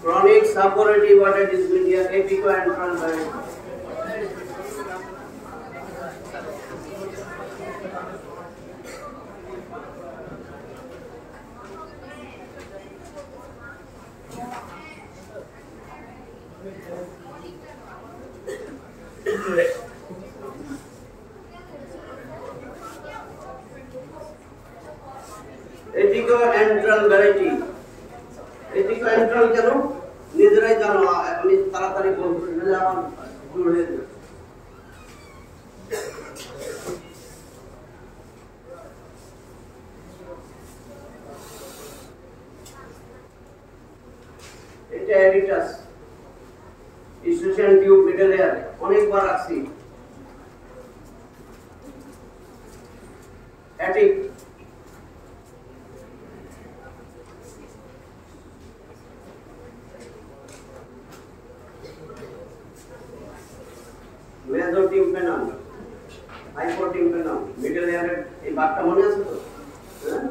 Chronic suppurative water dyspnea, epicoantral variety. Epicoantral variety. Epicoantral কেন নিজেরাই জানো, আমি তাড়াতাড়ি বলবো না, আমার ভুল হয়ে যাবে। এটা এডিটাস ইসোসিয়েশন টিউব মিডল এয়ার অনেকবার আসছি। অ্যাটিক মেজোটিম্পেনাম, হাইপোটিম্পেনাম, মিডল এয়ারের এই ভাগটা মনে আছে তো? হ্যাঁ,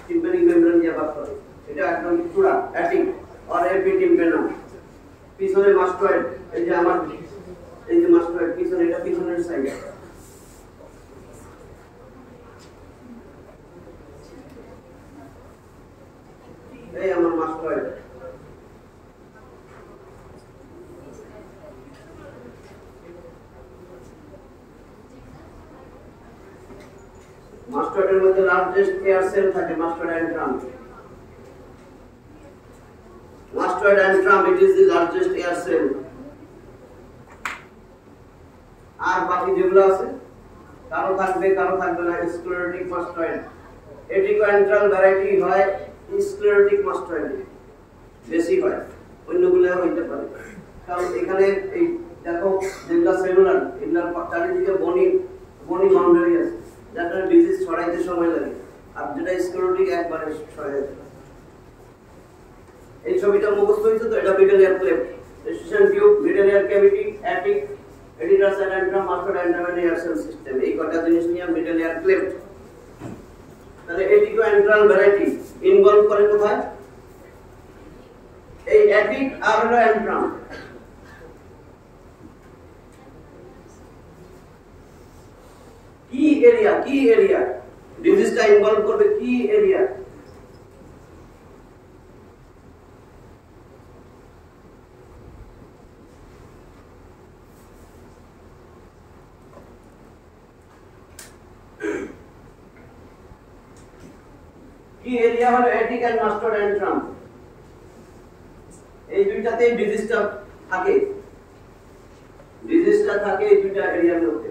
টিম্পেনিক মেমব্রেন দিয়ে ভাগ করে, এটা একদম চূড়া অ্যাটিক আর এপিটিম্পেনাম। পিছনে মাস্টয়েড, এই যে আমার এই যে মাস্টয়েড পিছনে, এটা পিছনের সাইডে। এই আমার মাস্টয়েড। মাস্টয়েডের মধ্যে লার্জেস্ট এয়ার সেল থাকে, mastoid antrum. Mastoid antrum, it is the largest air cell. আর বাকি যেগুলো আছে কারো থাকবে কারো থাকবে না। স্ক্লেরোটিক মাস্টয়েড, এপিকোঅ্যান্ট্রাল ভ্যারাইটি হয় স্ক্লেরোটিক মাস্টয়েড বেশি হয়, অন্যগুলো হইতে পারে। কারণ এখানে এই দেখো যেগুলো সেলুলার, এগুলোর চারিদিকে বনি বাউন্ডারি আছে, যার কারণে ডিজিজ ছড়াইতে সময় লাগে। আর যেটা স্ক্লেরোটিক একবারে ছড়াই যায়। এই ছবিটা মুখস্থ হয়েছে তো? এটা middle ear cleft, eustachian tube, middle ear cavity, attic, aditus antrum, mastoid antrum air cell system. এই কটা জিনিস নিয়ে মিডল এয়ার ক্লেফট। তাহলে এপিকোঅ্যান্ট্রাল ভ্যারাইটি ইনভলভ করে কোথায়? এই অ্যাটিক আর হলো অ্যান্ট্রাম। কি এরিয়া ডিজিজটা ইনভলভ করবে? কি এরিয়া? কি এরিয়া হলো অ্যাটিক এন্ড মাস্টয়েড অ্যান্ট্রাম। এই দুইটাতে ডিজিজটা থাকে এই দুইটা এরিয়ার মধ্যে।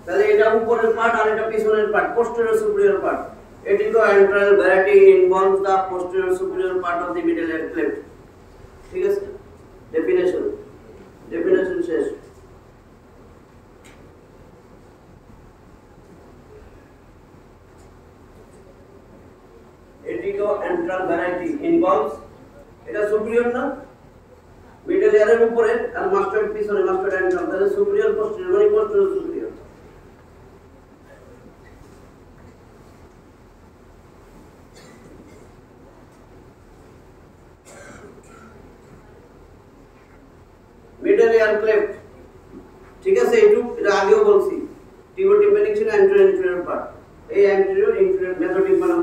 তাহলে এটা উপরের পার্ট আর এটা পিছনের part, posterior superior part. Atticoantral variety involves the posterior superior part of the middle ear cleft. ঠিক আছে, ডেফিনেশন শেষ। Epicoantral variety involves, এটা সুপিরিয়র না, মিডল এয়ারের উপরে আর মাস্টয়েড পিছনে, মাস্টয়েড অ্যান্ট্রাম। তাহলে সুপিরিয়র পোস্টেরিয়র, মানে posterior superior. Middle ear cleft, ঠিক আছে। এটা আগেও বলছি, টিম্পেনিক ছিল অ্যান্টেরো পার্ট। এই antero inferior mesotympanum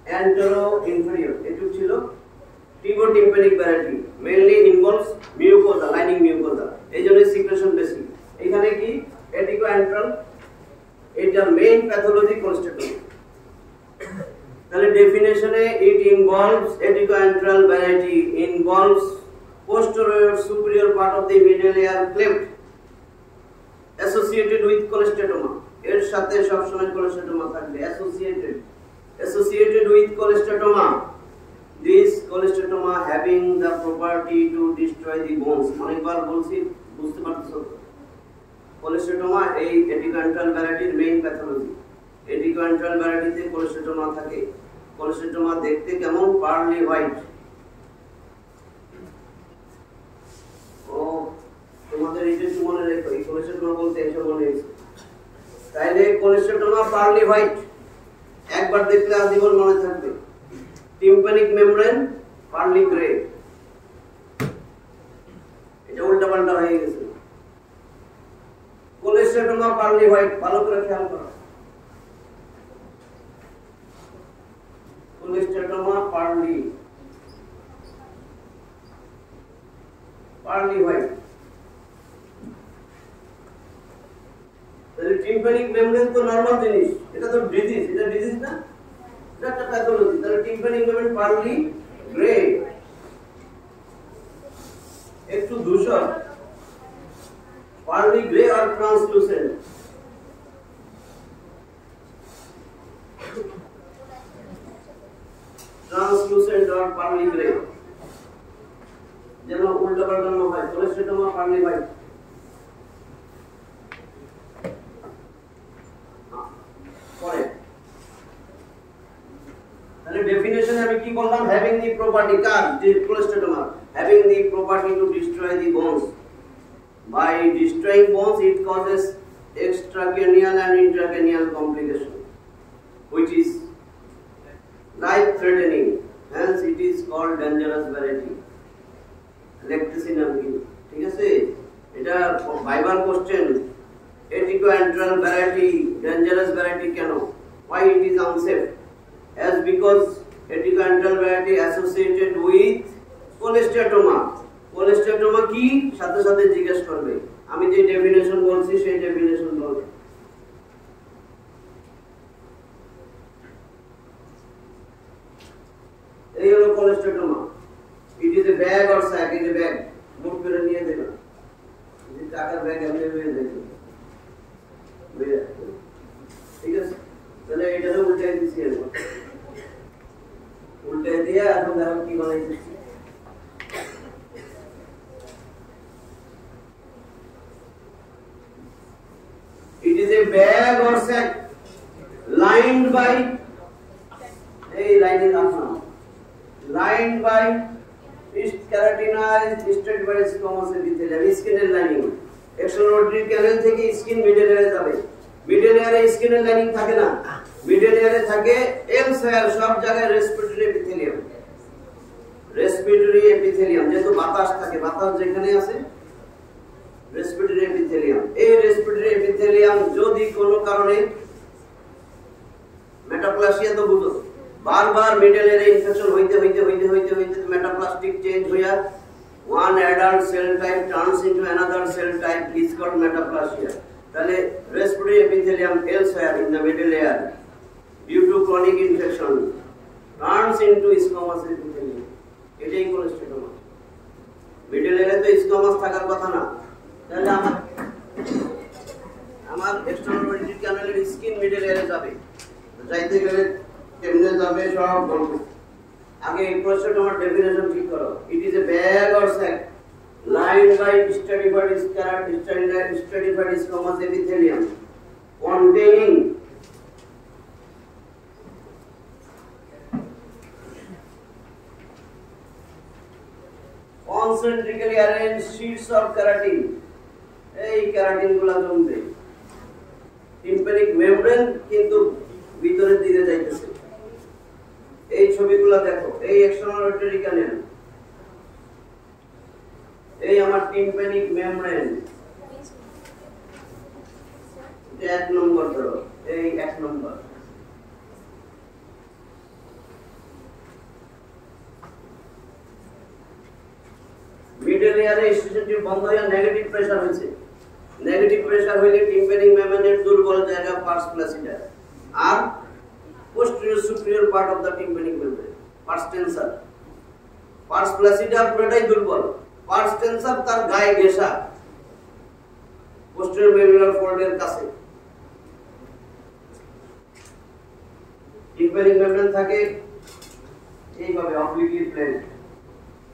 antero inferior, এটুক ছিল tympanic variety. Mainly involves mucosa, lining mucosa, এইজন্য সিক্রেশন বেশি। এখানে কি এপিকোঅ্যান্ট্রাল, এটা মেইন প্যাথোলজি কোলেস্টেটম। তাহলে ডেফিনেশনে it involves atticoantral variety involves posterior superior part of the middle ear cleft associated with cholesteatoma। এর সাথে সব সময় cholesteatoma থাকবে, associated with cholesteatoma। This cholesteatoma having the property to destroy the bones। অনেকবার বলছি, বুঝতে পারছো? cholesteatoma এই epicoantral ভ্যারাইটির মেইন প্যাথোলজি। epicoantral ভ্যারাইটিতে cholesteatoma থাকে। cholesteatoma দেখতে কেমন? পার্লি হোয়াইট। তোমাদের এই যে মনে রেখো, এই কোলেস্টেটমা বলতে এইসব মনে আছে। তাইলে কোলেস্টেটমা পার্লি হোয়াইট, একবার দেখলে আজীবন মনে থাকবে। টিম্প্যানিক মেমব্রেন পার্লি গ্রে, এটা উল্টা পাল্টা হয়ে গেছে। কোলেস্টেটোমা পার্লি হোয়াইট, ভালো করে খেয়াল করো। কোলেস্টেটোমা পার্লি হোয়াইট। তাহলে টিম্প্যানিক মেমব্রেন তো নরমাল জিনিস, এটা তো ডিজিজ, এটা ডিজিজ না, এটা একটা প্যাথোলজি। তাহলে টিম্প্যানিক মেমব্রেন পার্লি গ্রে, একটু ধূসর, পার্লি গ্রে আর ট্রান্সলুসেন্ট। ট্রান্সলুসেন্ট আর পার্লি গ্রে, যেন উল্টা পাল্টা না হয়। Cholesteatoma pearly white. পরে তাহলে ডেফিনেশনে আমি কি বললাম? হ্যাভিং দি প্রপার্টি, কার? Cholesteatoma having the property to destroy the bones. By destroying bones, it causes extracranial and intracranial complication, which is life-threatening. Hence, it is called dangerous variety. Electricity, ঠিক আছে? এটা ভাইবার question. Eticoantral variety, dangerous variety কেন? Why it is unsafe? As because eticoantral variety associated with cholesterol. কোলেস্টেটোমা কি সাথে সাথে জিজ্ঞেস করবে, আমি যে ডেফিনেশন বলছি সেই ডেফিনেশন বলবে। এই হলো cholesteatoma. It is a bag or sac, is a bag. Note করে নিয়ে দেবেন, যে টাকার ব্যাগ এমনি হয়ে যাবে, ঠিক আছে? তাহলে এটাকে উল্টাই দিচ্ছি, উল্টাই দিয়ে এখন দেখো কি বানাইছি। It is a bag or sack lined by keratinized stratified squamous epithelium, skin lining. External canal থেকে স্কিন মিডল এয়ারে যাবে। মিডল এয়ারে স্কিনের লাইনিং থাকে না, মিডল এয়ারে থাকে এল স্কয়ার, সব জায়গায় রেসপিরেটরি এপিথেলিয়াম। রেসপিরেটরি এপিথেলিয়াম যেহেতু বাতাস থাকে, বাতাস যেখানে আছে রেসপিরেটরি এপিথেলিয়াম। এই রেসপিরেটরি এপিথেলিয়াম যদি কোনো কারণে মেটাপ্লাসিয়া তো বুঝো, বারবার মিডল এয়ারে ইনফেকশন হইতে মেটাপ্লাস্টিক চেঞ্জ হইয়া one adult cell type turns into another cell type is called metaplasia. তাহলে respiratory epithelium elsewhere in the middle layer due to chronic infection turns into squamous epithelium. এটাই কোলেস্টেটোমা। Middle এয়ারে তো squamous থাকার কথা না, তাহলে আমার external মেডিটেড ক্যানালের skin middle এয়ারে যাবে, যাইতে গেলে কেমনে যাবে সব বলবো। আগে কোলেস্টেটোমার ডেফিনেশন ঠিক করো। It is a bag or sack lined by stratified squamous epithelium containing concentrically arranged sheets of keratin. এই keratin গুলা জমবে। টিম্প্যানিক মেমব্রেন কিন্তু ভিতরের দিকে যাইতেছে। এই ছবিগুলো দেখো, এই এক্সটার্নাল রোটারি ক্যানেল, এই আমার টিম্প্যানিক মেমব্রেন, এক নম্বর ধরো, এই এক নম্বর। মিডল এয়ারে স্টেশনটি বন্ধ হয়ে নেগেটিভ প্রেসার হয়েছে। নেগেটিভ প্রেসার হইলে টিম্প্যানিক মেমব্রেনের দুর্বল জায়গা purse প্লাসিডা R posterior superior part of the tympanic membrane, pars tensor. Pars placida পুরোটাই দুর্বল, pars tensor তার গায়ে ঘেঁষা posterior membrane fold এর কাছে। tympanic membrane থাকে এইভাবে obliquely placed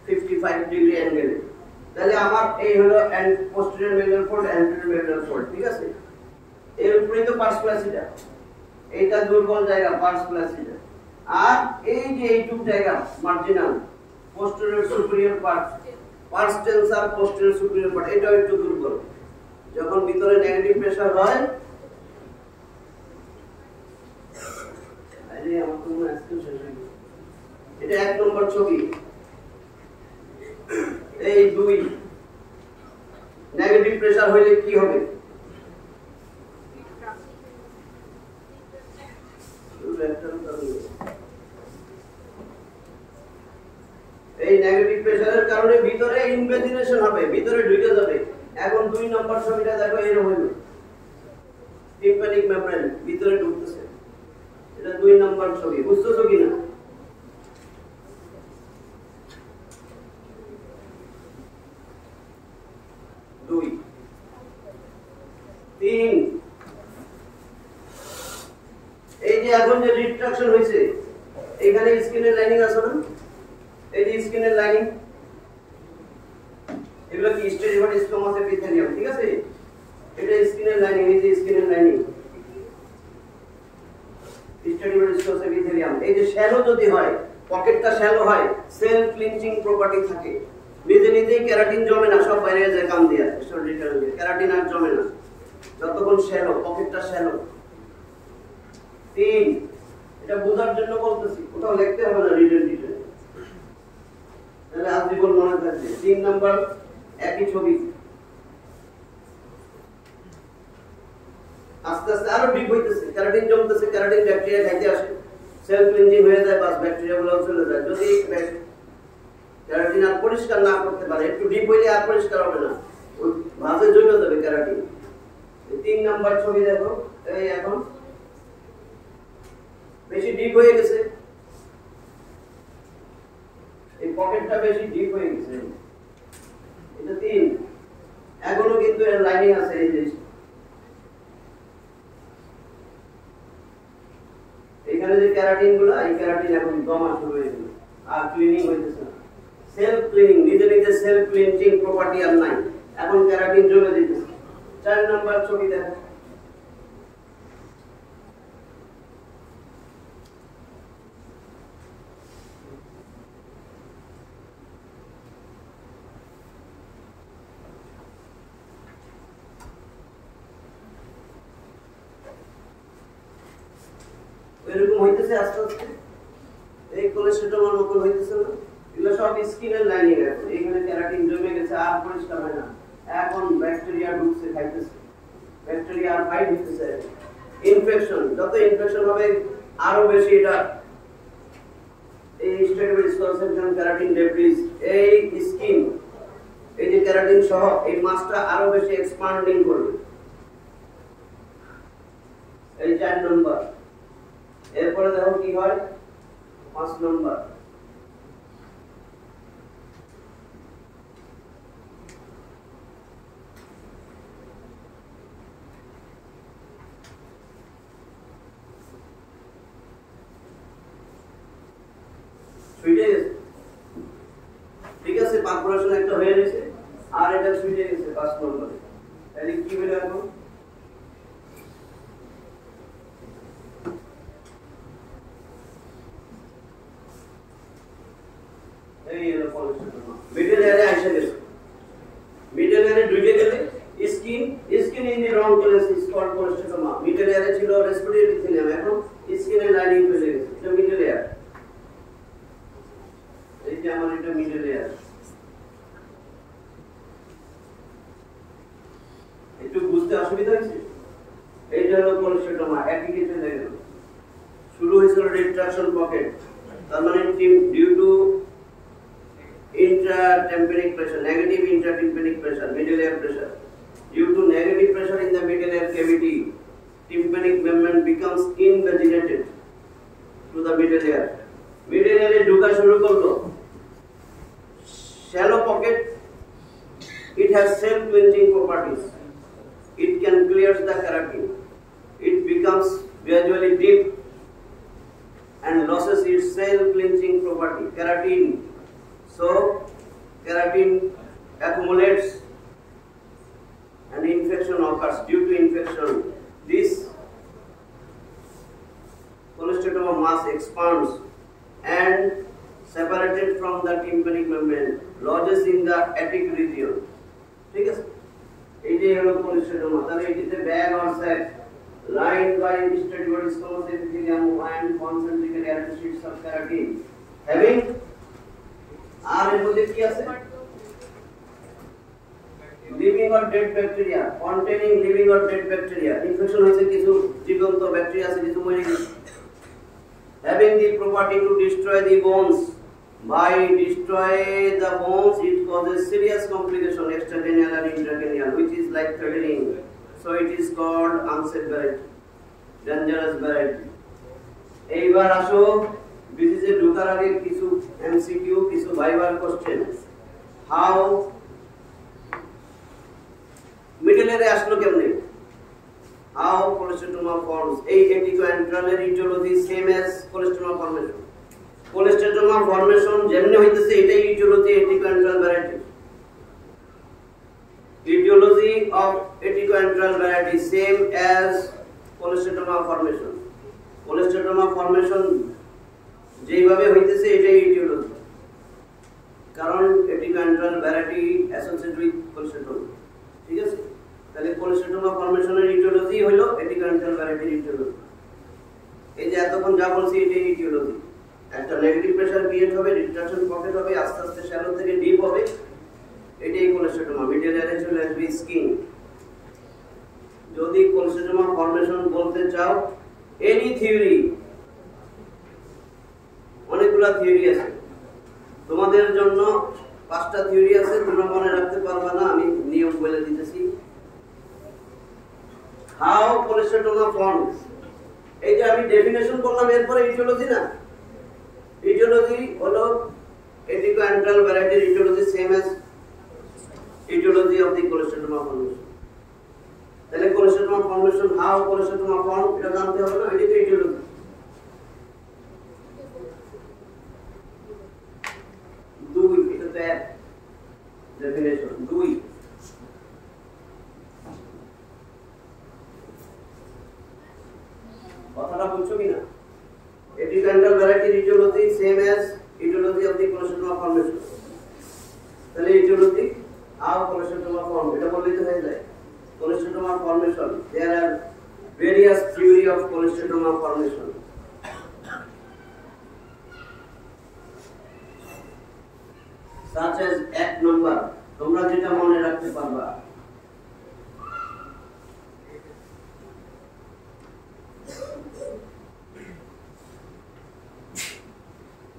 55 ডিগ্রি অ্যাঙ্গেলে। তাহলে আমার এই হলো posterior membrane fold, anterior membrane fold, ঠিক আছে? এর উপরেই তো pars placida, এইটা দুর্বল জায়গা পার্স প্লাসিডা। আর এই যে এইটুক জায়গা marginal posterior superior part, pars tensa posterior superior part, এটাও একটু দুর্বল। যখন ভিতরে নেগেটিভ প্রেসার হয়, আরে আমার তো মনে আজকে শেষ হয়ে গেছে, এটা 1 নম্বর ছবি। এই 2 নেগেটিভ প্রেসার হইলে কি হবে? এই নেগেটিভ প্রেসারের কারণে ভিতরে ইনভেজিনেশন হবে, ভিতরে ঢুকে যাবে। এখন 2 নম্বর ছবিটা দেখো, এরকম হইবে টিম্প্যানিক মেমব্রেন ভিতরে ঢুকতেছে। এটা 2 নম্বর ছবি, বুঝতেছো কিনা? এই যে এখন যে রিট্রাকশন হয়েছে, এখানে স্কিনের লাইনিং আছে না? এই যে স্কিনের লাইনিং, এগুলো কি স্টেরিওড স্কোমাস এপিথেলিয়াম, ঠিক আছে? এটা স্কিনের লাইনিং, এই যে স্কিনের লাইনিং স্টেরিওড স্কোমাস এপিথেলিয়াম। এই যে শ্যালো যদি হয়, পকেটটা শ্যালো হয়, সেল ক্লিনচিং প্রপার্টি থাকে, নিজে নিজেই ক্যারাটিন জমে না, সব বাইরে যায় কাম দিয়া, ক্যারাটিন আর জমে না যতক্ষণ শ্যালো, পকেটটা শ্যালো। 3, এটা বোঝার জন্য বলতেছি, কোথাও লিখতে হবে না, রিটেন তাহলে আজীবন মনে থাকবে। 3 নাম্বার একই ছবি, আস্তে আস্তে আরো ডিপ হইতেছে, ক্যারাটিন জমতেছে, ক্যারাটিন ব্যাকটেরিয়া খাইতে আসে, সেল ক্লিনজিং হয়ে যায়, বাস ব্যাকটেরিয়া গুলো চলে যায়। যদি ক্যারাটিন আর পরিষ্কার না করতে পারে, একটু ডিপ হইলে আর পরিষ্কার হবে না, ওই ভাঁজে জমে যাবে ক্যারাটিন। 3 নাম্বার ছবি দেখো, এই এখন বেশি ডিপ হয়ে গেছে, এই পকেটটা বেশি ডিপ হয়ে গেছে। এটা 3, এখনো কিন্তু এর লাইনিং আছে। এই যে এখানে যে ক্যারাটিন গুলো, এই ক্যারাটিন এখন জমা শুরু হয়ে গেছে, আর ক্লিনিং হইতেছে না, সেলফ ক্লিনিং, নিজে নিজে সেলফ ক্লিনজিং প্রপার্টি আর নাই, এখন ক্যারাটিন জমে যেতেছে। 4 নাম্বার ছবি দেখো, এরকম হইতেছে আস্তে আস্তে, এই কোলেস্টেরল মতো হইতেছে না, এগুলো সব স্কিনের লাইনিং। আছে এখানে ক্যারাটিন জমে গেছে, আর পরিষ্কার হয় না, এখন ব্যাকটেরিয়া ঢুকছে, খাইতেছে, ব্যাকটেরিয়া আর ফাইট হইতেছে, ইনফেকশন, যত ইনফেকশন হবে আরো বেশি এটা এই স্টেরিওড কনসেন্ট্রেশন ক্যারাটিন ডেব্রিস, এই স্কিন, এই যে ক্যারাটিন সহ এই মাসটা আরো বেশি এক্সপান্ডিং করবে। এই 4 নাম্বার। এরপরে দেখো কি হয়, 5 নাম্বার। ছুটে গেছে, ঠিক আছে, পারফোরেশন একটা হয়ে গেছে, আর এটা ছুটে গেছে 5 নম্বরে। তাহলে কি হলো এখন? মিডল এয়ারে আইসা গেছে, মিডল এয়ারে ঢুকে গেলে skin in the wrong place is called cholesteatoma. Middle এয়ারে ছিল রেসপিরেটরি এপিথেলিয়াম, এখন স্কিনের লাইনিং চলে গেছে, এটা মিডল এয়ার। এই যে আমার এটা মিডল এয়ার, একটু বুঝতে অসুবিধা হচ্ছে। এইটা হলো কোলেস্টেটমা, একই কিছু দেখেন, শুরু হয়েছিল রিট্রাকশন পকেট, তার মানে due to intratympanic pressure, negative intratympanic pressure, middle ear pressure. Due to negative pressure in the middle ear cavity, tympanic membrane becomes invaginated to the middle ear. Middle ear এ ঢোকা শুরু করলো, shallow pocket, it has self-cleansing properties. It can clear the keratin. It becomes gradually deep and loses its self-cleansing property, keratin. So keratin accumulates and infection occurs. Due to infection, this colestatoma mass expands and separated from the tympanic membrane, lodges in the attic region. ঠিক আছে, এই যে হলো colestatoma। তাহলে এটিতে bag or sac lined by stereoid stomach epithelium and concentric areoid sheets of keratin having আর এর মধ্যে কি আছে living or dead bacteria containing living or dead bacteria infection হয়েছে কিছু জীবন্ত ব্যাকটেরিয়া আছে কিছু মরে গেছে having the property to destroy the bones by destroy the bones it causes serious complication extracranial and intracranial which is life threatening so it is called unsafe variety dangerous variety এইবার আসো বিসিসে ঢোকার আগে কিছু MCQ কিছু ভাইবার question how middle এরে আসলো কেমনে how cholesterol forms এই এটিকোএন্ট্রালের aetiology same as cholesterol formation cholesterol formation যেমনি হইতেছে এটাই aetiology atticoantral variety etiology of eticoantral variety same as cholesterol formation cholesterol যেভাবে হইতেছে এটাই etiology কারণ eticoantral variety associated with cholesterol ঠিক আছে তাহলে cholesterol ফরমেশনের ইটিওলজি হলো eticoantral variety ইটিওলজি এই যে এতক্ষণ যা বলছি এটাই ইটিওলজি একটা নেগেটিভ প্রেসার ক্রিয়েট হবে রিট্রাকশন পকেট হবে আস্তে আস্তে শ্যালো থেকে ডিপ হবে এটাই cholesterol মিডল এরে চলে আসবে স্কিন যদি cholesterol ফরমেশন বলতে চাও এনি থিওরি অনেকগুলো থিওরি আছে তোমাদের জন্য পাঁচটা থিওরি আছে তোমরা মনে রাখতে পারবা না আমি নিয়ম বলে দিতেছি how cholesterol forms এই যে আমি ডেফিনেশন করলাম এরপরে ইটিওলজি না ইটিওলজি হলো eticoantral variety etiology same as etiology of the cholesterol formation তাহলে cholesterol formation how cholesterol form এটা জানতে হবে না এটাই etiology দুই এটা তো এক ডেফিনেশন দুই কথাটা বুঝছো কিনা eticoantral variety etiology same as etiology of the cholesterol formation তাহলে etiology how cholesterol form এটা বললেই তো হয়ে যায় cholesterol formation there are various theory of cholesterol formation such as এক নাম্বার তোমরা যেটা মনে রাখতে পারবা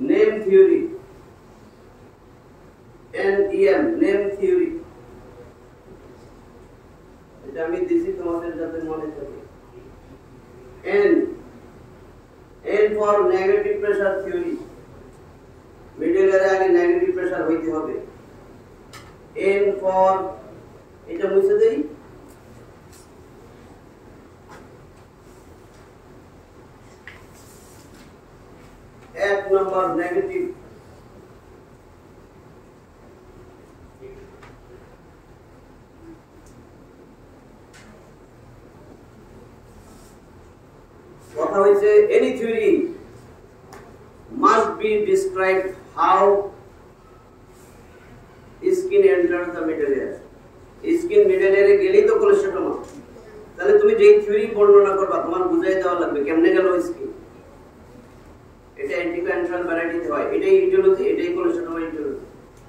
name theory NEM name theory এটা আমি দিছি তোমাদের যাতে মনে থাকে N for negative pressure theory middle এর আগে নেগেটিভ প্রেসার হইতে হবে N for এটা মুছে দেই এক নম্বর নেগেটিভ কথা হইছে any theory must be described how skin enters the middle ear skin middle ear গেলেই তো cholesterol তাহলে তুমি যেই থিওরি বর্ণনা করবা তোমার বুঝাই দেওয়া লাগবে কেমনে গেল স্কিন এটা eticoantral variety হয় এটাই etiology এটাই cholesterol etiology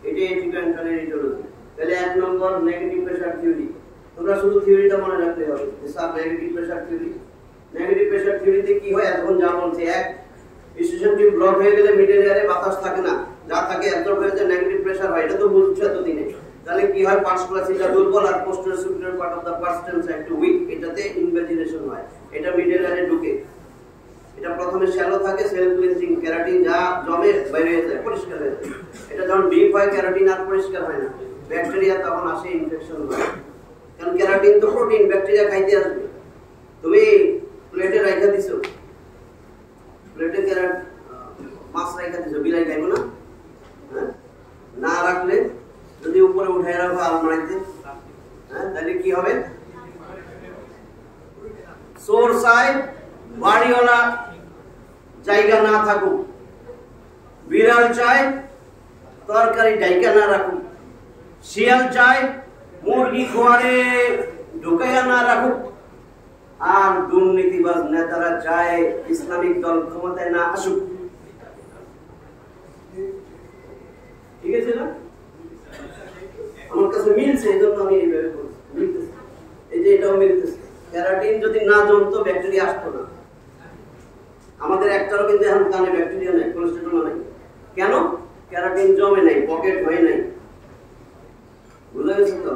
এটাই eticoantral etiology তাহলে এক নম্বর নেগেটিভ প্রেসার থিওরি তোমরা শুধু থিওরিটা মনে রাখতে হবে সব নেগেটিভ প্রেসার থিওরিতে কি হয় এখন যা বলছে এক স্টেশন টিউব ব্লক হয়ে গেলে মিডল এয়ারে বাতাস থাকে না যা থাকে অ্যাবজর্ব হয়ে যায় নেগেটিভ প্রেসার হয় এটা তো বুঝছো এতদিনে তাহলে কি হয় পার্স ক্লাসিটা দুর্বল আর posterior superior part of the pars tensa side to weak এটাতে ইনভেজিনেশন হয় এটা মিডল এয়ারে ঢুকে এটা প্রথমে শ্যালো থাকে সেল ক্লিনজিং ক্যারাটিন যা জমে বাইরে হয়ে যায় পরিষ্কার হয়ে যায় এটা যখন ডিপ হয় ক্যারাটিন আর পরিষ্কার হয় না ব্যাকটেরিয়া তখন আসে ইনফেকশন হয় কারণ ক্যারাটিন তো প্রোটিন ব্যাকটেরিয়া খাইতে আসবে তুমি প্লেটে রাখা দিছো প্লেটে ক্যারট মাছ রাখা দিছো বিলাই খাইবো না না রাখলে যদি উপরে উঠায় রাখো আলমারিতে তাহলে কি হবে সোর সাইড বাড়িওয়ালা জায়গা না থাকুক বিড়াল চায় তরকারি ডাইকা না রাখুক শিয়াল চায় মুরগি খোয়ারে ঢুকাইয়া না রাখুক আর দুর্নীতিবাজ নেতারা চায় ইসলামিক দল ক্ষমতায় না আসুক কানে ব্যাকটেরিয়া নাই, কোলেস্টেরল নাই। কেন? ক্যারাটিন জমে নাই, পকেট হয় নাই। বুঝা গেছে তো?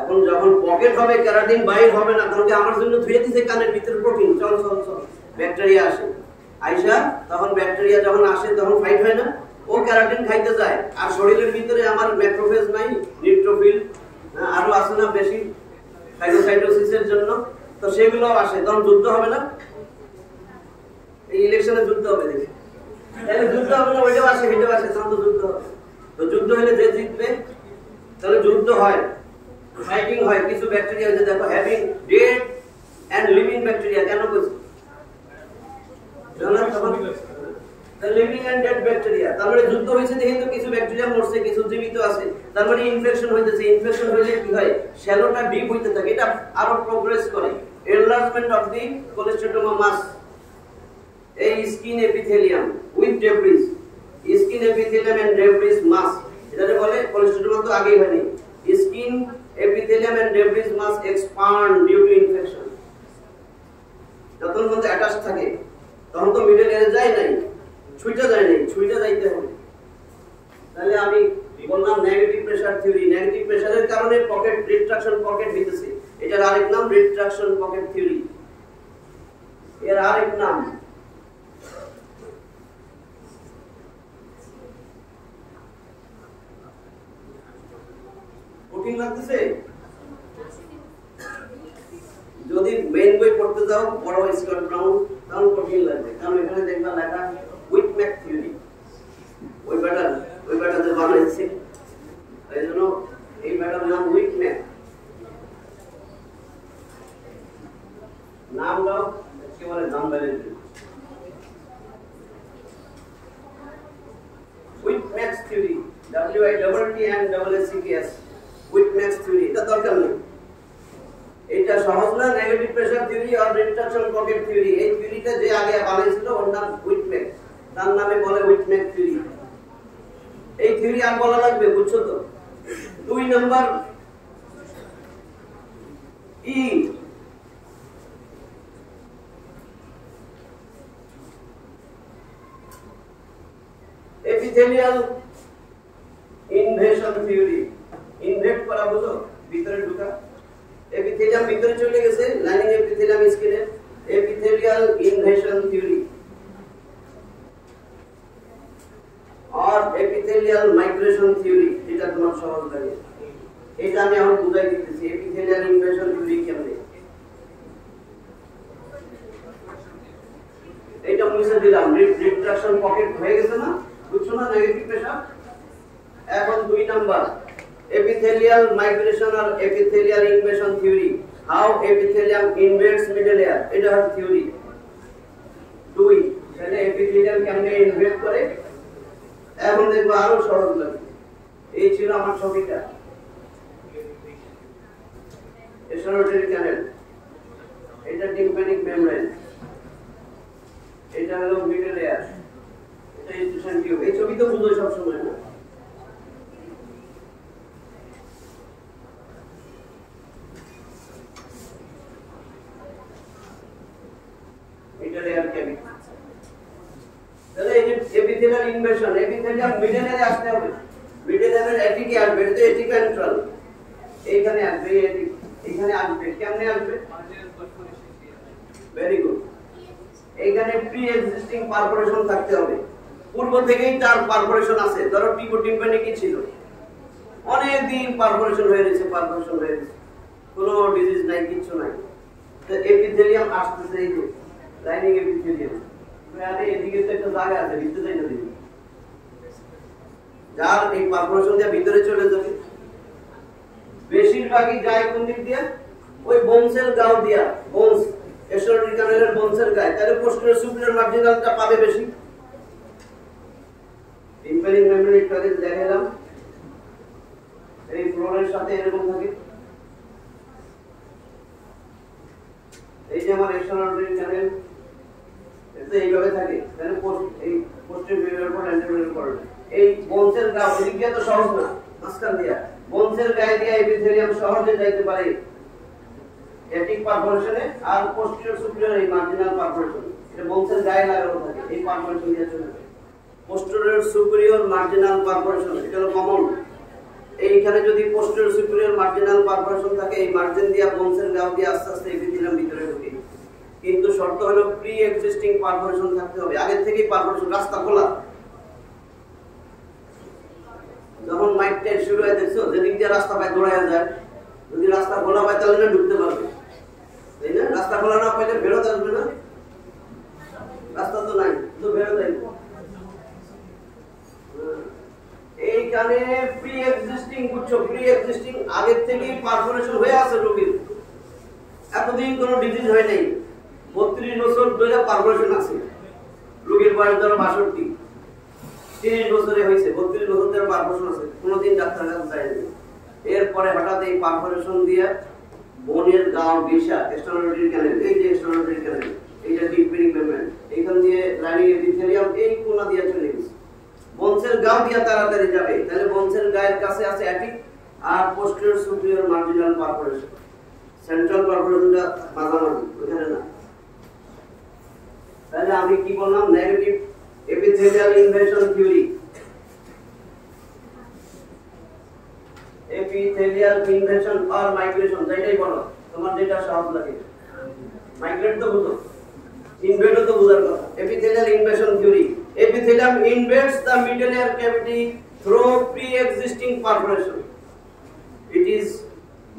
এখন যখন পকেট হবে, ক্যারাটিন বাইর হবে না, কারণ আমার জন্য ধুয়ে দিছে কানের ভিতরে প্রোটিন, চল চল চল, ব্যাকটেরিয়া আসে। আইসা তখন ব্যাকটেরিয়া যখন আসে তখন ফাইট হয় না, ও ক্যারাটিন খাইতে যায়। আর শরীরের ভিতরে আমার ম্যাক্রোফেজ নাই, নিউট্রোফিল আরো আছে না বেশি ফাইটোসাইটোসিসের জন্য, তো সেগুলো আসে, তখন যুদ্ধ হবে না? এই ইলেকশনে যুদ্ধ হবে, দেখি তাহলে যুদ্ধ হবে না, ওইটাও আসে হেঁটেও আসে, তখন তো যুদ্ধ হবে। তো যুদ্ধ হলে যে জিতবে, তাহলে যুদ্ধ হয়, ফাইটিং হয়। কিছু ব্যাকটেরিয়া আছে, দেখো having dead and living bacteria, কেন বলছি লিভিং এন্ড ডেড ব্যাকটেরিয়া, তার মানে যুদ্ধ হয়েছে দেখে তো কিছু ব্যাকটেরিয়া মরছে, কিছু জীবিত আছে, তার মানে ইনফেকশন হইতেছে। ইনফেকশন হইলে কি হয়, শ্যালোটা ডিপ হইতে থাকে, এটা আরো প্রোগ্রেস করে, enlargement of the cholesteatoma mass. এই skin epithelium with debris, skin epithelium and debris mass, এটাকে বলে কোলেস্টেটোমা। তো আগেই হয়নি, skin epithelium and debris mass expand due to infection. যখন মধ্যে অ্যাটাচ থাকে তখন তো মিডল এয়ারে যায় নাই, ছুইটা যায় নাই, ছুইটা যাইতে হবে। তাহলে আমি বললাম নেগেটিভ প্রেসার থিওরি, নেগেটিভ প্রেসারের কারণে পকেট রিট্রাকশন পকেট হইতেছে, এটার আরেক নাম রিট্রাকশন পকেট থিওরি। এর আরেক নাম কঠিন লাগতেছে? যদি মেইন বই পড়তে যাও বড় স্কট ব্রাউন, তাহলে কঠিন লাগবে, কারণ এখানে দেখবা লেখা হুইটম্যাক থিওরি। ওই ব্যাটা যে বানাইছে, এই জন্য এই ব্যাটার নাম হুইটম্যাক। নামটাও একেবারে নাম বেড়ে হুইটম্যাক থিওরি, WITTMACS, হুইটম্যাক থিওরি। এটা দরকার নেই, এটা সহজ না। নেগেটিভ প্রেসার থিওরি আর রিট্রাকশন পকেট থিওরি, এই থিওরিটা যে আগে বানাইছিল ওর নাম হুইটম্যাক, তার নামে বলে হুইটম্যাক থিওরি। এই থিওরি আর বলা লাগবে, বুঝছো তো? 2 number E, epithelial invasion theory. Invade করা, বুঝো, ভিতরে ঢোকা। এপিথেলিয়াম ভিতরে চলে গেছে, লাইনিং এপিথেলিয়াম স্কিনে, এপিথেলিয়াল ইনভেশন থিওরি। আর এপিথেলিয়াল মাইগ্রেশন থিওরি, এটা তোমার সহজ লাগে, এটা আমি এখন বুঝাই দিতেছি। এপিথেলিয়াল ইনভেশন থিওরি কেমনে, এটা মুছে দিলাম। রিট্রাকশন পকেট হয়ে গেছে না, বুঝছো না? Negative pressure. এখন 2 number epithelial migration or epithelial invasion theory, how epithelium invades middle layer, এটা হচ্ছে থিওরি 2। তাহলে epithelium কেমনে ইনভেড করে, এখন দেখবো আরো সহজ লাগবে। এই ছিল আমার ছবিটা, এসোনোটারি ক্যানেল, এটা টিম্প্যানিক মেমব্রেন, এটা হলো মিডল লেয়ার, এটা স্টেশন টিউব। এই ছবি তো বুঝো সব সময় না। এটা লেয়ার ক্যাভিটি। তাহলে এই যে এপিথেলিয়াল ইনভেশন, এপিথেলিয়াম মিডল লেয়ারে আসতে হবে, মিডল লেয়ারের এটিকে আসবে, এটা এটি কন্ট্রোল, এইখানে আসবে, এইখানে আসবে। কেমনে আসবে? Very good. এইখানে প্রি এক্সিস্টিং পারফোরেশন থাকতে হবে, পূর্ব থেকেই তার পারফোরেশন আছে। ধরো টিম্প্যানিক কি ছিল, অনেক দিন পারফোরেশন হয়ে গেছে, কোনো ডিজিজ নাই, কিছু নাই। তো এপিথেলিয়াম আসতেছে, এই যে লাইনিং এপিথেলিয়াম, আরে এদিকে তো একটা জায়গা আছে, ভিতরে যাই না দিবি, যার এই পারফোরেশন দিয়ে ভিতরে চলে যাবে। বেশিরভাগই যায় কোন দিক দিয়ে, ওই বোনসের গাও দিয়া, বোনস এসোনোটারি ক্যানেলের বোনসের গায়ে। তাহলে পোস্টেরিয়র সুপিরিয়র মার্জিনালটা পাবে বেশি। টিম্প্যানিক মেমব্রেন একটু আগে দেখালাম, এই ফ্লোরের সাথে এরকম থাকে। এই যে আমার এক্সটার্নাল ক্যানেল, এটা এইভাবে থাকে, তাহলে এই পোস্টেরিয়র পর অ্যান্টেরিয়র পর এই বোনসের গা এদিক দিয়ে তো সহজ না, মাঝখান দিয়া বোনসের গায়ে দিয়ে এপিথেলিয়াম সহজে যাইতে পারে এটিক পারফোরেশনে, আর পোস্টেরিয়র সুপিরিয়র এই মার্জিনাল পারফোরেশন, এটা বোনসের গায়ে লাগানো থাকে, এই পারফোরেশন দিয়ে চলে। পোস্টেরিয়র সুপিরিয়র মার্জিনাল পারফোরেশন, এটা হলো কমন। এইখানে যদি পোস্টেরিয়র সুপিরিয়র মার্জিনাল পারফোরেশন থাকে, এই মার্জিন দিয়ে বোনসের গাও দিয়ে আস্তে আস্তে এপিথেলিয়াম ভিতরে ঢোকে। কিন্তু শর্ত হলো প্রি এক্সিস্টিং পারফোরেশন থাকতে হবে, আগে থেকেই পারফোরেশন, রাস্তা খোলা। যখন মাইক টেস্ট শুরু হয় দেখছো, যেদিক দিয়ে রাস্তা পায় দৌড়ায় যায়, যদি রাস্তা খোলা পায় তাহলে না ঢুকতে পারবে, তাই না? রাস্তা খোলা না পাইলে বেরোতে আসবে না, রাস্তা তো নাই, তো বেরোতে আসবে। এইখানে প্রি এক্সিস্টিং, বুঝছো, প্রি এক্সিস্টিং আগে থেকেই পারফোরেশন হয়ে আছে রোগীর, এতদিন কোনো ডিজিজ হয় নাই, 32 বছর ধরে পারফোরেশন আছে রোগীর, বয়স ধরো 62, 30 বছরে হয়েছে, 32 বছর ধরে পারফোরেশন আছে, কোনোদিন ডাক্তার কাছে যায়নি। এরপরে হঠাৎ এই পারফোরেশন দিয়ে বোনের গাও বিশা এক্সটার্নাল ক্যানেল, এই যে এক্সটার্নাল ক্যানেল, এইটা ডিপ পেনিং মেমব্রেন, এইখান দিয়ে লাইনিং এপিথেলিয়াম এই কোনা দিয়ে চলে গেছে, বোনসের গাও দিয়ে তাড়াতাড়ি যাবে। তাহলে বোনসের গায়ের কাছে আছে অ্যাটিক আর posterior superior marginal perforation, central পারফোরেশনটা মাঝামাঝি, ওখানে না। তাহলে আমি কি বললাম, negative epithelial invasion theory, epithelial invasion আর মাইগ্রেশন, যেটাই বলো তোমার যেটা সহজ লাগে। মাইগ্রেট তো বুঝো, ইনভেটও তো বুঝার কথা। Epithelial invasion theory, epithelium invades the middle ear cavity through pre-existing perforation. It is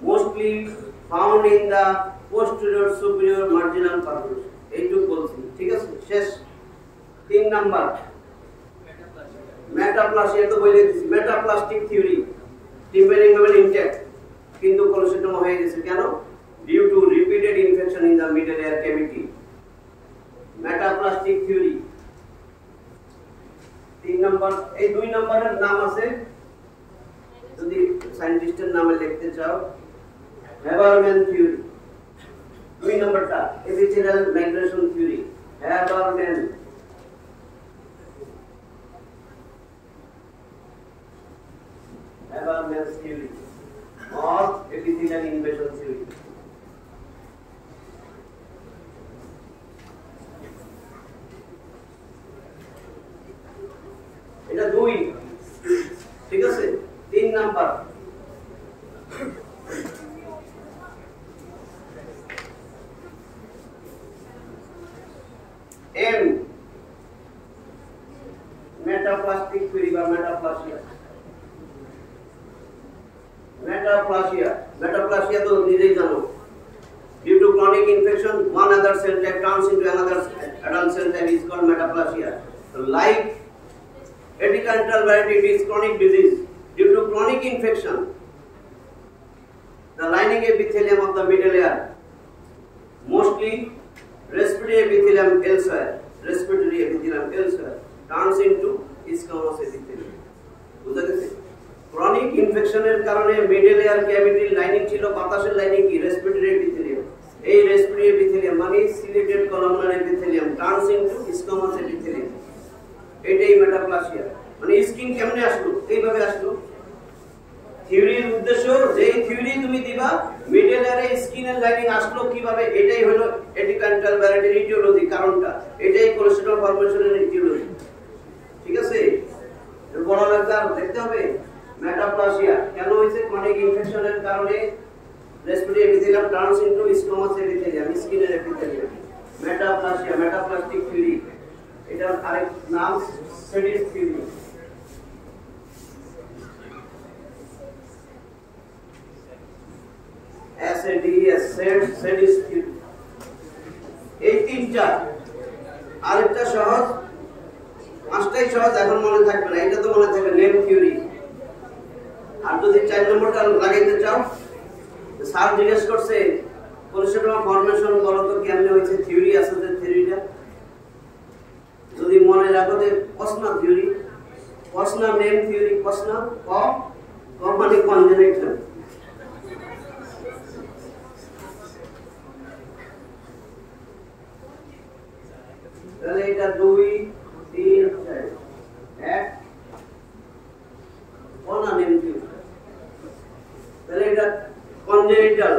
mostly found in the posterior superior marginal perforation. এইটুকু বলছি, ঠিক আছে? শেষ। 3 নাম্বার মেটাপ্লাসিয়া, তো বলে দিছি, metaplastic theory, tympanic membrane intact কিন্তু কোলোসিটোমা হয়ে গেছে কেন? Due to repeated infection in the middle ear cavity. Metaplastic theory 3 number. এই 2 নাম্বারের নাম আছে, যদি সায়েন্টিস্টের নামে লিখতে চাও, হ্যাবারম্যান থিওরি। 2 নাম্বারটা epithelial migration theory, Habermann. Habermas theory or epithelial invasion theory. এটা 2, ঠিক আছে? 3 নাম্বার M, মেটাপ্লাস্টিক থিওরি বা মেটাপ্লাসিয়া। Metaplasia তো নিজেই জানো, due to chronic infection one other cell type turns into another adult cell type is called metaplasia. So like epicondral variety, it is chronic disease due to chronic infection. The lining epithelium of the middle ear, mostly respiratory epithelium elsewhere, turns into squamous epithelium. বুঝা গেছে? Chronic ইনফেকশনের কারণে middle air ক্যাভিটির lining ছিল বাতাসের lining কি, respiratory epithelium. এই respiratory epithelium মানে ciliated columnar epithelium turns into squamous epithelium. এটাই মেটাপ্লাসিয়া। মানে স্কিন কেমনে আসলো? এইভাবে আসলো। থিওরির উদ্দেশ্য, যেই থিওরি তুমি দিবা মিডল এয়ারে স্কিনের লাইনিং আসলো কিভাবে, এটাই হলো এপিকান্টাল ভ্যারাইটির ইটিওলজি, কারণটা এটাই কোলেস্টেরল ফর্মেশনের ইটিওলজি। ঠিক আছে? বড় লাগা দেখতে হবে। মেটাপ্লাসিয়া কেন হইছে? ক্রনিক ইনফেকশনের কারণে respiratory epithelium turns into squamous epithelium, স্কিনের এপিথেলিয়াম। মেটাপ্লাসিয়া, মেটাপ্লাস্টিক থিওরি, এটার আরেক নাম Sade's theory. SADS, Sade's theory. এই তিনটা, আরেকটা সহজ, পাঁচটাই সহজ, এখন মনে থাকবে না, এটা তো মনে থাকবে, নেম থিওরি। আর যদি 4 নম্বরটা লাগাইতে চাও, স্যার জিজ্ঞেস করছে কোলেস্টেরল ফর্মেশন বলো তো কেমনে হয়েছে, থিওরি আছে যে থিওরিটা যদি মনে রাখো যে কসনা থিওরি, কসনা নেম থিওরি, কসনা ক মানে কনজেনিটাল। তাহলে এটা 2 3 4 1 কনা নেম থিওরি। তাহলে এটা কনজেনিটাল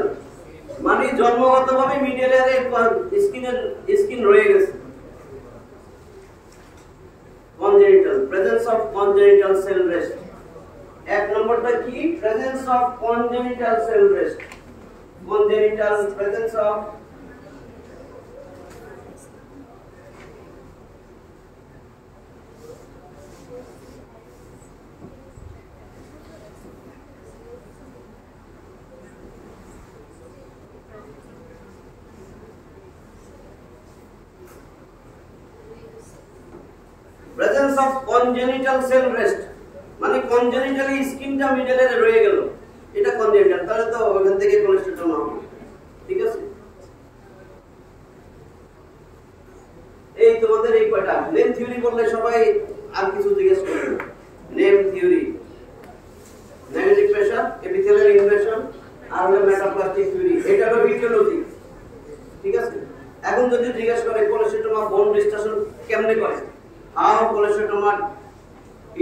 মানে জন্মগতভাবে মিডল এয়ারে স্কিন রয়ে গেছে, congenital cell rest. এক নম্বরটা কি? Presence of congenital cell rest. Congenital presence of congenital cell rest মানে congenital স্কিনটা মিডলে রয়ে গেল, এটা congenital, তাহলে তো ওখান থেকে কোলেস্টেটমা হবে। ঠিক আছে, এই তোমাদের এই কয়টা নেম থিওরি বললে সবাই আর কিছু জিজ্ঞেস করবে না। Name theory, magnetic pressure, epithelial invasion আর হলো মেটাপ্লাস্টিক থিওরি, এটা হলো ভিটিওলজি। ঠিক আছে, এখন যদি জিজ্ঞেস করে কোলেস্টেটমা বোন ডিস্ট্রাকশন কেমনে করে, how cholecytoma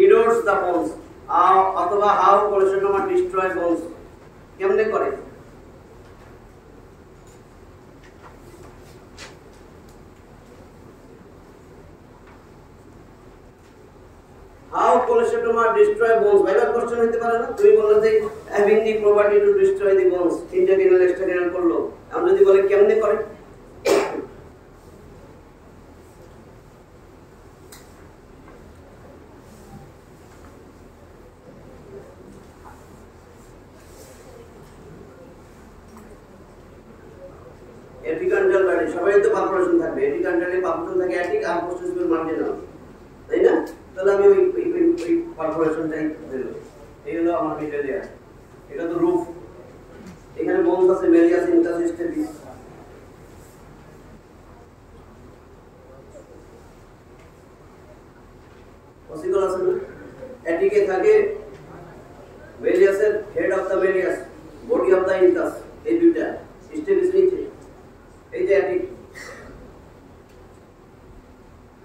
erodes the bones, অথবা how cholecytoma destroy bones, কেমনে করে? how cholecytoma destroy bones viva question হতে পারে না? তুমি বললে যে having the property to destroy the bones, intrarenal extrarenal করলো, আমি যদি বলে কেমনে করে? এপিকান্ডাল বডি, সবাই তো পারফোরেশন থাকবে, এপিকান্ডালে পারফোরেশন থাকে অ্যাটিক আর পোস্টেরিয়র মার্জিনাল, তাই না? তাহলে আমি ওই পারফোরেশনটাই দিল। এই হলো আমার মিডল লেয়ার, এটা তো রুফ, এখানে বোনস আছে, মেলিয়াস, ইন্টারস্টেটিস, অসিকল আছে না? অ্যাটিকে থাকে মেলিয়াসের head of the malleus, body of the incus, এই দুইটা স্টেটিস নিচে, এই যে attic,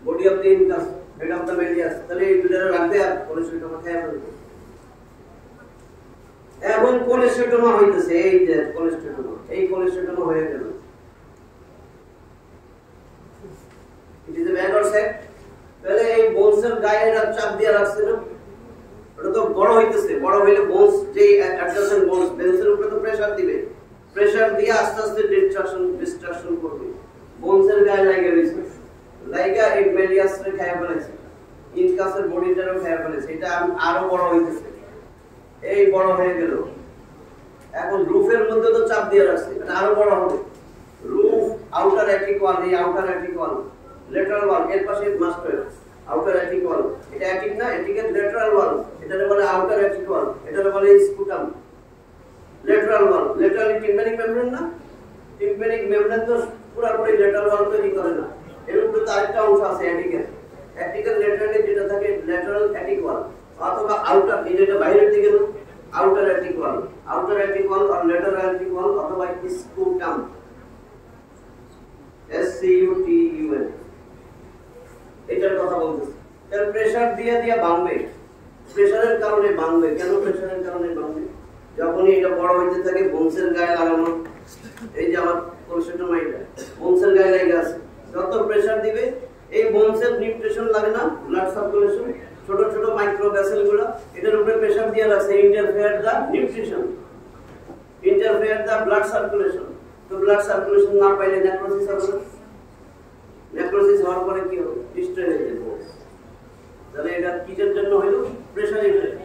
body of the incus, head of the malleus, তাহলে এই দুটো রাখবে আর কোলেস্টেটমা খেয়ে ফেলবে। এখন কোলেস্টেটমা হইতেছে, এই যে কোলেস্টেটমা, এই কোলেস্টেটমা হয়ে গেল। It is a bad or sack, তাহলে এই বোনসের গায়ে এরা চাপ দিয়ে রাখছে না, ওটা তো বড় হইতেছে, বড় হইলে বোনস যে অ্যাডজাসেন্ট বোনস বেন্সের উপরে তো প্রেসার দিবে, প্রেসার দিয়ে আস্তে আস্তে ডিস্ট্রাকশন করবে, বোনসের গায়ে লাগে রয়েছে, লাইগা এই মেলিয়াসরে খায় ফেলেছে, ইনকাসের বডিটারও খায় ফেলেছে, এটা আরো বড় হইতেছে, এই বড় হয়ে গেল। এখন রুফের মধ্যে তো চাপ দিয়ে রাখছে, এটা আরো বড় হবে। রুফ, আউটার অ্যাটিক ওয়াল, এই আউটার অ্যাটিক ওয়াল, লেটারাল ওয়াল, এর পাশে মাস্টার, আউটার অ্যাটিক ওয়াল, এটা অ্যাটিক না, অ্যাটিকের লেটারাল ওয়াল, এটারে বলে আউটার অ্যাটিক ওয়াল, এটারে বলে স্পুটাম। লেটারাল ওয়াল, লেটারাল টিম্প্যানিক মেমব্রেন না, টিম্প্যানিক মেমব্রেন তো পুরোপুরি লেটারাল ওয়াল তৈরি করে না, এর উপরে তো আরেকটা অংশ আছে অ্যাটিকের, অ্যাটিকের লেটারালি যেটা থাকে লেটারাল অ্যাটিক ওয়াল, অথবা আউটার, এই যেটা বাইরের দিকে না, আউটার অ্যাটিক ওয়াল, আউটার অ্যাটিক ওয়াল আর লেটারাল অ্যাটিক ওয়াল, অথবা স্পুটাম, SCUTUM, এটার কথা বলতেছি। তার প্রেসার দিয়ে দিয়ে ভাঙবে, প্রেসারের কারণে ভাঙবে। কেন প্রেসারের কারণে ভাঙবে? যখনই এটা বড় হইতে থাকে বোনসের গায়ে লাগানো, এই যে আমার কোলেস্টেটমা, এটা বোনসের গায়ে লেগে আছে, যত প্রেসার দিবে এই বোনসের নিউট্রিশন লাগে না, ব্লাড সার্কুলেশন, ছোট ছোট মাইক্রো ভেসেল গুলো, এটার উপরে প্রেসার দিয়ে রাখছে, interfere the nutrition, interfere the blood circulation. তো ব্লাড সার্কুলেশন না পাইলে নেক্রোসিস হবে, নেক্রোসিস হওয়ার পরে কি হবে? ডিস্ট্রয় হয়ে যাবে। তাহলে এটা কিসের জন্য হইল? Pressure effect.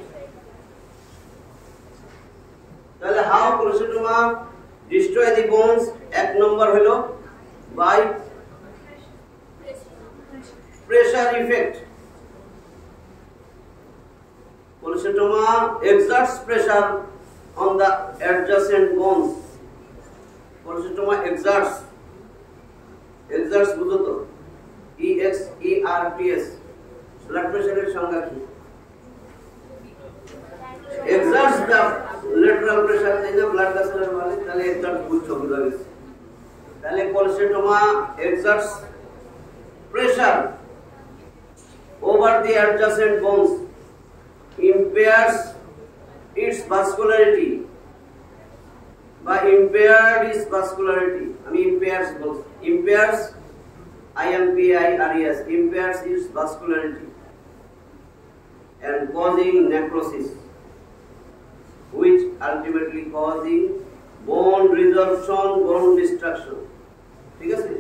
তাহলে how cholesteatoma destroy the bones, এক নম্বর হলো by pressure effect. Cholecytoma exerts pressure on the adjacent bones. Cholecytoma exerts বুঝো তো, EXERTS, ব্লাড প্রেসারের সংজ্ঞা কি? exerts the lateral pressure, তাই না, ব্লাড ভেসেলের মানে, তাহলে exerts বুঝছো, বুঝা গেছে। তাহলে cholecytoma exerts pressure over the adjacent bones, impairs its vascularity বা impaired its vascularity, আমি impairs বলছি, impairs IMPAIRES, impairs its vascularity, and causing necrosis, which ultimately causing bone resorption, bone destruction. ঠিক আছে,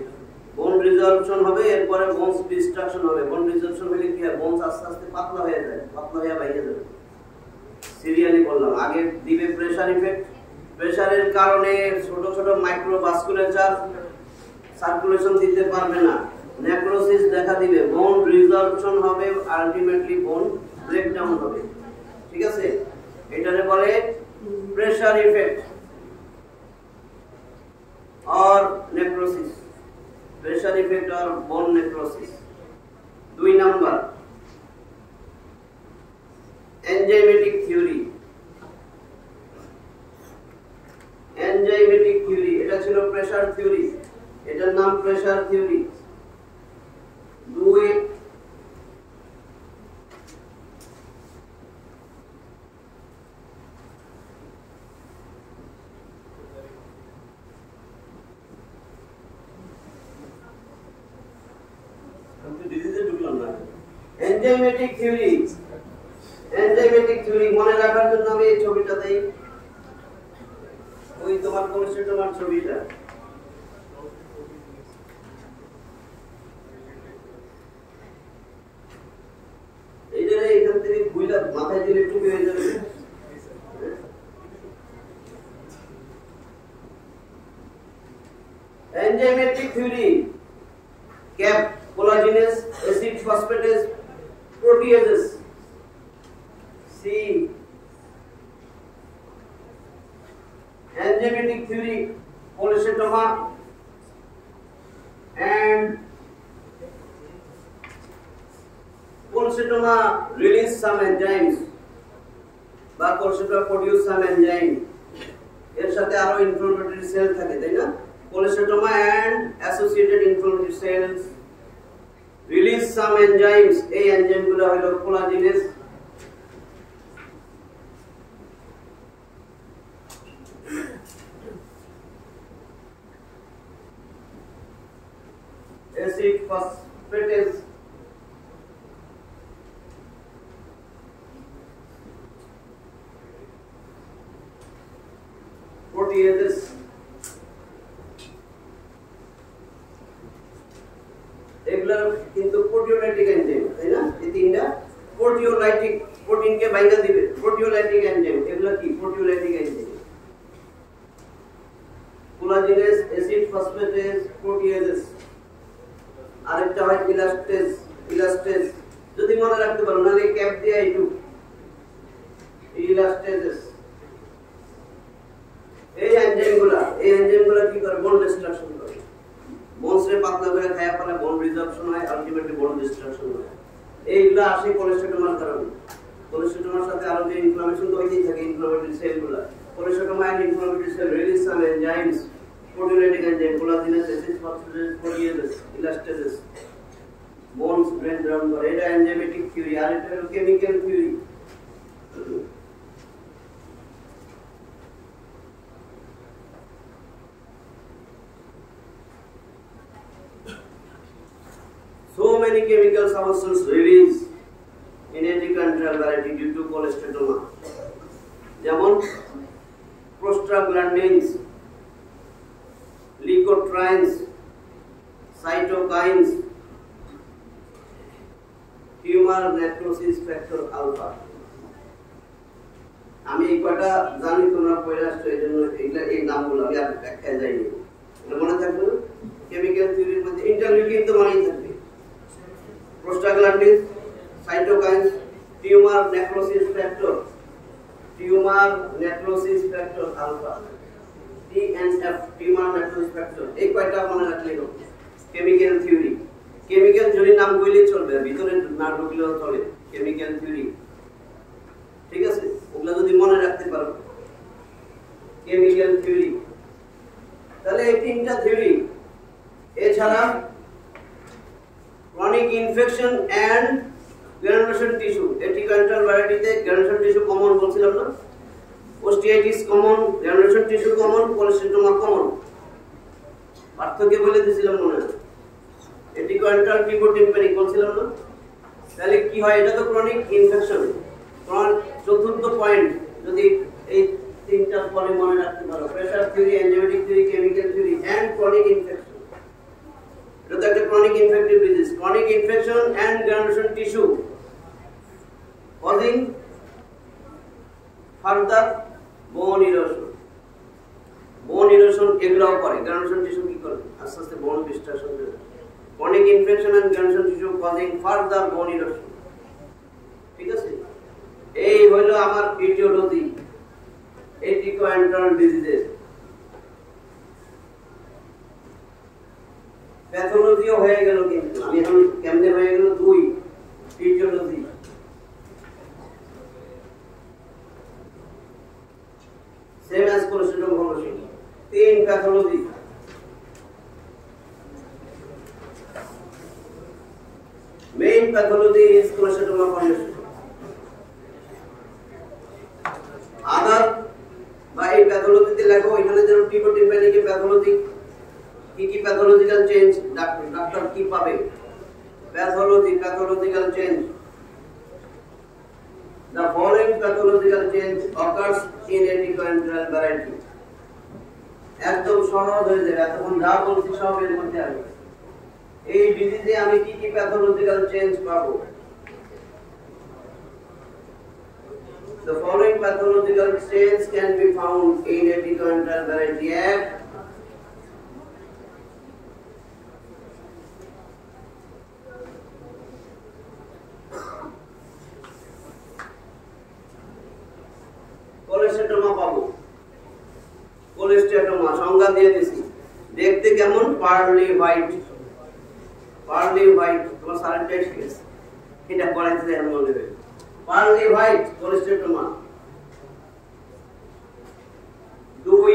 bone resorption হবে, এরপরে bones destruction হবে। bone resorption হলে কি হয়, bones আস্তে আস্তে পাতলা হয়ে যায়, পাতলা হয়ে বাইরে যাবে। সিরিয়ালি বললাম, আগে দিবে প্রেসার ইফেক্ট, প্রেসারের কারণে ছোট ছোট মাইক্রোভাস্কুলাচার সার্কুলেশন দিতে পারবে না, নেক্রোসিস দেখা দিবে, বোন রিজর্পশন হবে, আলটিমেটলি বোন ব্রেকডাউন হবে। ঠিক আছে, এটারে বলে প্রেসার ইফেক্ট और नेक्रोसिस, प्रेशर इफेक्ट और bone necrosis. 2 number enzymatic theory. Enzymatic theory এটা ছিল প্রেসার থিওরি, এটার নাম pressure theory. 2 enzymatic theory. Enzymatic theory মনে রাখার জন্য আমি এই ছবিটা দেই, ওই তোমার কোলেস্টেরল ছবিটা। এই যে এখান থেকে ভুইলা মাথায় দিলে টুপি হয়ে যাবে। Enzymatic theory, cap, collagenase, acid phosphatase, proteases. C. Enzymatic theory, cholecystoma and cholecystoma release some enzymes বা cholecystoma produce some enzyme, এর সাথে আরো ইনফ্লামেটরি সেল থাকে, তাই না? cholecystoma and associated inflammatory cells release some enzymes, এই এনজাইম গুলো হলো কোলাজিনেস, অ্যাসিড ফসফেটেস, প্রোটিয়েজেস। এগুলা কিন্তু প্রোটিওলাইটিক এনজাইম, তাই না? এই তিনটা প্রোটিওলাইটিক, প্রোটিনকে বাইন্ধা দিবে, প্রোটিওলাইটিক এনজাইম। এগুলা কি? Proteolytic enzyme. Collagenase, acid phosphatase, proteases. আরেকটা হয় ইলাস্টেজ, ইলাস্টেজ যদি মনে রাখতে পারো, নালে ক্যাপ দিয়ে একটু ইলাস্টেজেস। এই এনজাইমগুলা কি করে? বোন ডিস্ট্রাকশন করে, বোনসে পাতলা করে খায়া ফেলে, বোন রিজর্পশন হয়, আলটিমেটলি বোন ডিস্ট্রাকশন হয়। এইগুলা আসে কোলেস্টেরলের কারণে। কোলেস্টেরলের সাথে আরো যে ইনফ্লামেশন তো হইতেই থাকে, ইনফ্লামেটরি সেলগুলা, cholesterol and inflammatory cell release some enzymes, proteolytic enzyme, collagenase, acid phosphatase, proteases, elastases, bones break down করে। এটা এনজাইমেটিক থিওরি। আর এটা হলো chemical theory. So many chemical substances released in endocrine variety due to cholesterol. যেমন prostaglandins, leukotrienes, cytokines, tumor necrosis factor alpha। আমি এই কয়টা জানি তোমরা পড়ে আসছো, এই জন্য এইগুলা এই নামগুলো আমি আর ব্যাখ্যায় যাইনি, এটা মনে থাকবে না? কেমিক্যাল থিওরির মধ্যে ইন্টারলিউকিন তো মনেই থাকবে, prostaglandins, cytokines, tumor necrosis factor, tumor necrosis factor alpha, TNF, tumor necrosis factor। এই কয়টা মনে রাখলেই হবে। কেমিক্যাল থিওরি, কেমিক্যাল থিওরি নাম কইলেই চলবে, ভিতরে না ঢুকলেও চলে। কেমিক্যাল থিওরি, ঠিক আছে? ওগুলা যদি মনে রাখতে পারো, কেমিক্যাল থিওরি। তাহলে এই তিনটা থিওরি, এছাড়া chronic infection and granulation tissue, atticoantral ভ্যারাইটিতে granulation tissue কমন বলছিলাম না? Osteitis common, granulation tissue common, cholesterol common. পার্থক্য বলে দিয়েছিলাম মনে আছে? এটিকান্টাল টিম্পোটিম্পানিক বলছিলাম না? তাহলে কি হয়, এটা তো ক্রনিক ইনফেকশন। চতুর্থ পয়েন্ট যদি এই তিনটা পরে মনে রাখতে পারো, pressure theory, enzymatic theory, chemical theory and chronic infection. এটা তো একটা chronic infective disease. Chronic infection and granulation tissue causing further bone erosion। bone erosion এগুলোও করে, গ্রানুলেশন টিস্যু কি করে, আস্তে আস্তে বোন ডিস্ট্রাকশন হয়ে যায়। chronic infection and granulation tissue causing further bone erosion। ঠিক আছে, এই হলো আমার ইটিওলজি এটিকোএন্টারাল ডিজিজেস। প্যাথোলজিও হয়ে গেল, কিন্তু আমি এখন কেমনে হয়ে গেল 2 aetiology. Same as cholesterol formation. 3 pathology. Main pathology is cholesterol formation. Other বা এই প্যাথোলজিতে লেখো, এখানে যেন টিম্পেনিক প্যাথোলজি, কি প্যাথোলজিক্যাল চেঞ্জ ডাক্তার কি পাবে। Pathological change, the following pathological change occurs in eticoenteral variety। একদম সহজ হয়ে যাবে, এতক্ষণ যা বলছি সব এর মধ্যে আছে। এই ডিজিজে আমি কি প্যাথোলজিক্যাল চেঞ্জ পাবো। The following pathological change can be found in eticoenteral variety। এক, কোলেস্টেটোমা পাবো। কোলেস্টেটোমা সংজ্ঞা দিয়ে দিছি, দেখতে কেমন, পার্লি হোয়াইট। পার্লি হোয়াইট তোমার সারের টেস্ট কেস, এটা পড়াইতে দেন মনে হবে। পার্লি হোয়াইট কোলেস্টেটোমা। 2,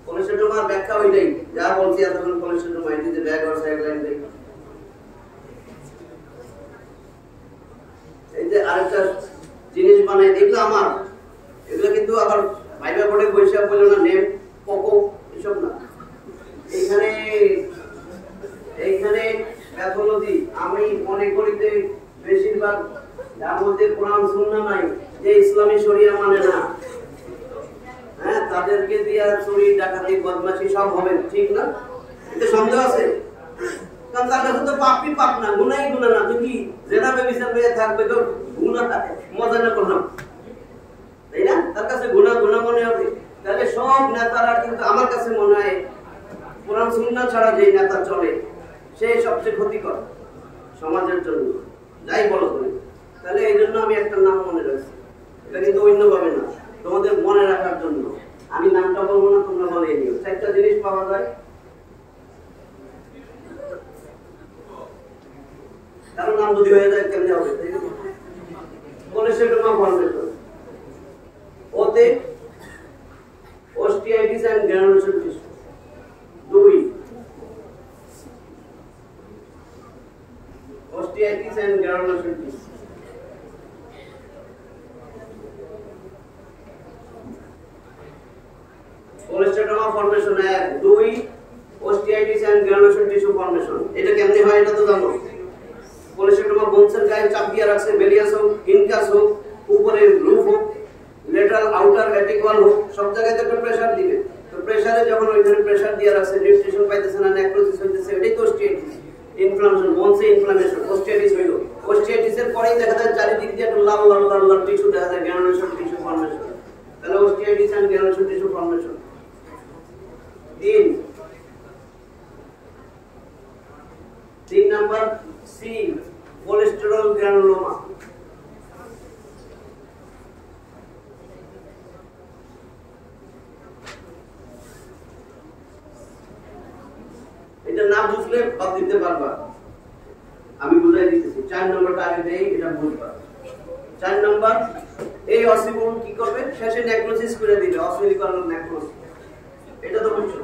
কোলেস্টেটোমার ব্যাখ্যা ওইটাই যা বলছি এতক্ষণ। Cholesteatoma it is a bad or side line. এই যে আরেকটা জিনিস বানাই দেখলো আমার, এগুলো কিন্তু আবার ভাইবা বোর্ডে বৈশাখ বললো না, নেম কোকো এসব না। এইখানে প্যাথোলজি আমি মনে করি যে বেশিরভাগ যার মধ্যে কোরআন সুন্নাহ নাই, যে ইসলামী শরিয়া মানে না, হ্যাঁ, তাদেরকে দিয়া চুরি ডাকাতি বদমাশি সব হবে, ঠিক না? এতে সন্দেহ আছে? কারণ তার কাছে তো পাপই পাপ না, গুনাই গুনাহ না। তুই কি জেনা বেবিচার হয়ে থাকবে তো গুনাহটা মজা না করলাম, তাই না? তার কাছে গুনাহ মনে হবে। তাহলে সব নেতারা কিন্তু আমার কাছে মনে হয় কোরআন সুন্নাহ ছাড়া যে নেতা চলে সে সবচেয়ে ক্ষতিকর সমাজের জন্য, যাই বলো তুমি। তাহলে এই জন্য আমি একটা নাম মনে রাখছি, এটা কিন্তু অন্যভাবে না, তোমাদের মনে রাখার জন্য। আমি নামটা বলবো না, তোমরা বলে নিও। 4টা জিনিস পাওয়া যায়, কারণ নাম যদি হয়ে যায় কেমনে হবে। কোলেস্টেটোমা ফর্মেশন, ওতে osteitis and granulation tissue. 2, osteitis and granulation tissue. Cholesteatoma formation 1, 2, osteitis and granulation tissue formation. এটা কেমনে হয় এটা তো জানো। কোলেস্টেটোমা বোনসের গায়ে চাপ দিয়ে রাখছে, বেলিয়াস হোক, ইনকাস হোক, উপরে রুফ হোক, লেটারাল আউটার অ্যাটিক হোক, সব জায়গায় তো একটা প্রেসার দিবে। তো প্রেসারে যখন ওইখানে প্রেসার দিয়ে রাখছে, নিউট্রিশন পাইতেছে না, নেক্রোসিস হইতেছে, এটাই তো অস্টিয়াইটিস। ইনফ্লামেশন, বোনসে ইনফ্লামেশন, অস্টিয়াইটিস হইল। অস্টিয়াইটিসের পরেই দেখা যায় চারিদিক দিয়ে একটা লাল লাল লাল লাল টিস্যু দেখা যায়, গ্রানুলেশন টিস্যু ফর্মেশন। তাহলে osteitis and granulation tissue formation. 3 number C, cholesterol granuloma. এটা না বুঝলে বাদ দিতে পারবা, আমি বুঝাই দিতেছি। 4 নম্বরটা আগে দেই, এটা বুঝবা। 4 নম্বর, এই অসিবল কি করবে, শেষে নেক্রোসিস করে দিবে, অসিলিকরণ নেক্রোসিস। এটা তো বুঝছো।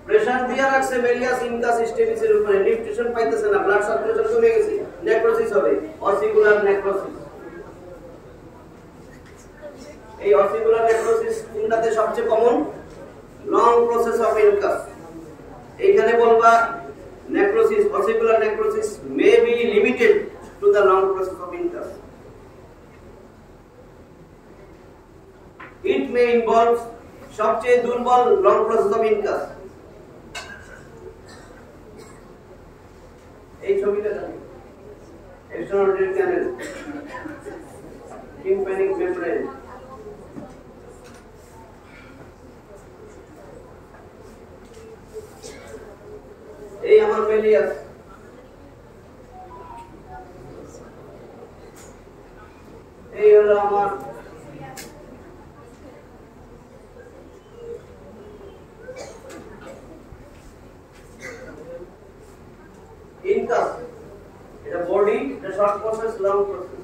প্রেসার দিয়ে রাখছে বেলিয়াস ইনকাস স্টেডিসের উপরে, নিউট্রিশন পাইতেছে না, ব্লাড সার্কুলেশন কমে গেছে, নেক্রোসিস হবে, অসিকুলার নেক্রোসিস। এই অসিকুলার নেক্রোসিস কোনটাতে সবচেয়ে common? Long process of incus. এইখানে বলবা necrosis may be limited to the long process of incus. It may involve সবচেয়ে দুর্বল long process of incus. এই ছবিটা দেখুন, external canal, tympanic membrane. এই আমার মেলিয়াস, এই হলো আমার ইনকাস। এটা বডি, এটা শর্ট প্রসেস, লং প্রসেস।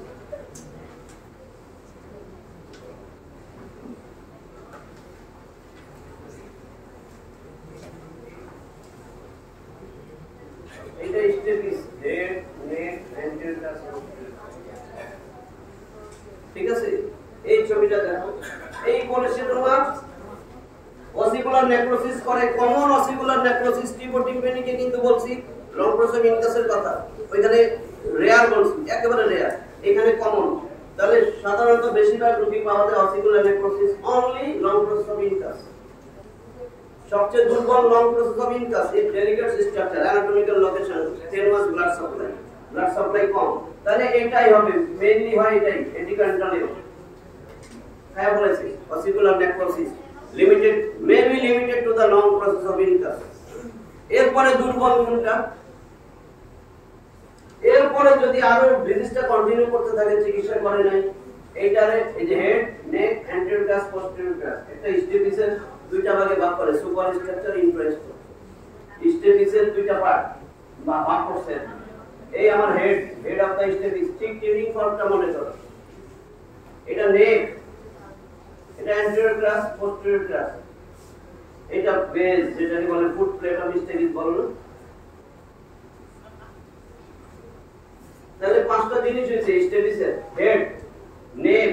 এটা স্টেপিস, হেড, নেক, অ্যান্টেরিয়র টাস। ঠিক আছে, এই ছবিটা দেখো। এই কোলেস্টেটোমা অসিকুলার নেক্রোসিস করে, কমন অসিকুলার নেক্রোসিস। টিম্পেনিকে কিন্তু বলছি লং প্রসেস অফ ইনকাসের কথা, ওইখানে রেয়ার বলছি, একেবারে রেয়ার, এখানে কমন। তাহলে সাধারণত বেশিরভাগ রোগী পাওয়া যায় ossicular necrosis, only long process of incus. সবচেয়ে দুর্বল লং প্রসেস অফ ইনকাস, এর delicate structure, anatomical location, tenuous blood supply কম। তাহলে এটাই হবে, মেইনলি হয় এটাই, এডিকান্টালিও। হ্যাঁ বলেছি, ossicular necrosis limited, may be limited to the long process of incus. এরপরে দুর্বল কোনটা? এরপরে যদি আরো ডিজিজটা কন্টিনিউ করতে থাকে, চিকিৎসা করে নাই, এইটারে এই যে হেড, নেক, অ্যান্টেরিয়র টাস, পোস্টেরিয়র টাস, একটা স্টেপিসের দুইটা ভাগে ভাগ করে, সুপার স্ট্রাকচার, ইনফ্রাস্ট্রাকচার। স্টেপিসের দুইটা পার্ট বা ভাগ করছে। এই আমার head, head of the stapes, ঠিক টিউনিং ফর্মটা মনে করো। এটা নেক, এটা অ্যান্টেরিয়র টাস, পোস্টেরিয়র টাস। এটা বেস, যেটাকে বলে ফুট প্লেট অফ স্টেপিস বলো না। তাহলে পাঁচটা জিনিস হয়েছে স্টেপিসের, হেড, নেক,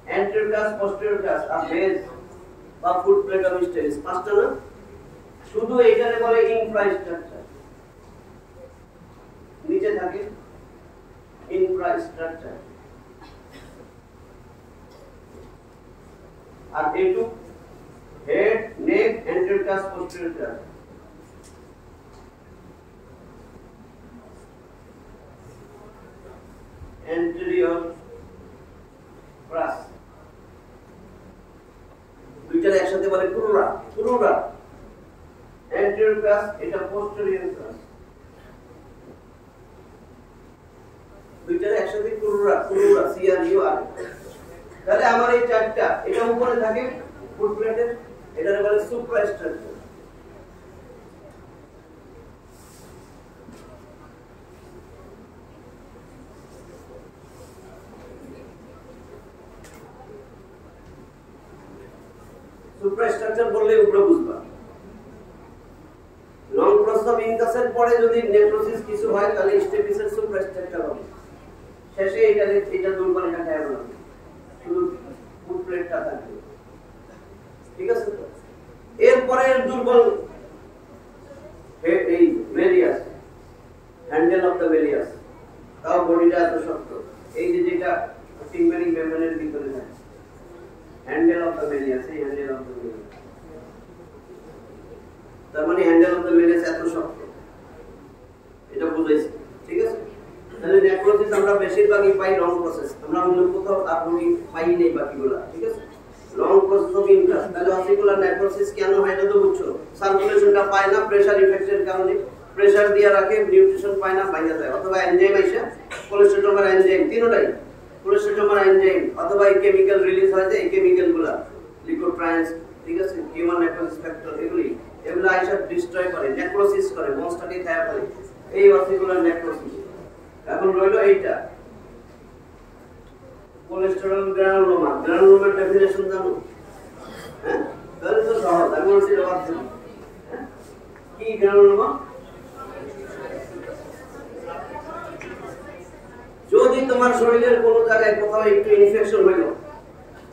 অ্যান্টেরিয়র টাস, পোস্টেরিয়র টাস আর বেস বা ফুট প্লেট অফ স্টেপিস। পাঁচটা না? শুধু এইটারে বলে ইনফ্রাস্ট্রাকচার। নিচে থাকে ইনফ্রাস্ট্রাকচার, আর এইটু হেড, নেক, অ্যান্টেরিয়র টাস, পোস্টেরিয়র টাস। anterior crus, দুইটার একসাথে বলে ক্রুরা, ক্রুরা। anterior crus, এটা posterior crus, দুইটার একসাথে ক্রুরা, ক্রুরা, CRUR। তাহলে আমার এই চারটা, এটা উপরে থাকে ফুট প্লেটের, এটারে বলে সুপ্রাস্ট্রাকচার। সুপ্রাস্ট্রাকচার বললে উপরে বুঝবা। লং প্রসেস অফ ইনকাসের পরে যদি নেক্রোসিস কিছু হয়, তাহলে স্টেপিসের সুপ্রাস্ট্রাকচার হবে। শেষে এটা দুর্বল, এটা খায় না, শুধু ফুট প্লেটটা থাকবে। ঠিক আছে তো? এরপরে দুর্বল এই ভেলিয়াস, হ্যান্ডেল অফ দ্য ভেলিয়াস। তাও বডিটা এত শক্ত, এই যে যেটা টিম্পানিক মেমব্রেনের ভিতরে থাকে, হ্যান্ডেল অফ দ্য ভেলিয়াস, এই হ্যান্ডেল অফ দ্য ভেলিয়াস। তার মানে হ্যান্ডেল অফ দ্য ভেলিয়াস এত শক্ত, এটা বুঝাইছি। ঠিক আছে? তাহলে নেক্রোসিস আমরা বেশিরভাগই পাই লং প্রসেস, আমরা অন্য কোথাও আপনি পাই নেই বাকিগুলা। ঠিক আছে? Long process of incus. তাহলে অসিকুলার নেক্রোসিস কেন হয় এটা তো বুঝছো, সার্কুলেশনটা পায় না, প্রেসার ইফেক্টের কারণে প্রেসার দিয়ে রাখে, নিউট্রিশন পায় না, বাইরে যায়, অথবা এনজাইম আইসা, কোলেস্টেটমার এনজাইম, তিনটাই কোলেস্টেটমার এনজাইম, অথবা এই কেমিক্যাল রিলিজ হয় যে এই কেমিক্যালগুলা লিকোট্রাইন্স, ঠিক আছে, হিউম্যান নেক্রোসিস ফ্যাক্টর, এগুলো আইসা ডিস্ট্রয় করে, নেক্রোসিস করে, বোনসটাকে খায় ফেলে। এই অসিকুলার নেক্রোসিস। এখন রইল এইটা কোলেস্টেরল গ্রানুলোমা। গ্রানুলোমার ডেফিনেশন জানো? হ্যাঁ, তাহলে তো সহজ, আমি বলছি এটা বাদ দিন। কি গ্রানুলোমা? যদি তোমার শরীরের কোনো জায়গায় কোথাও একটু ইনফেকশন হইল,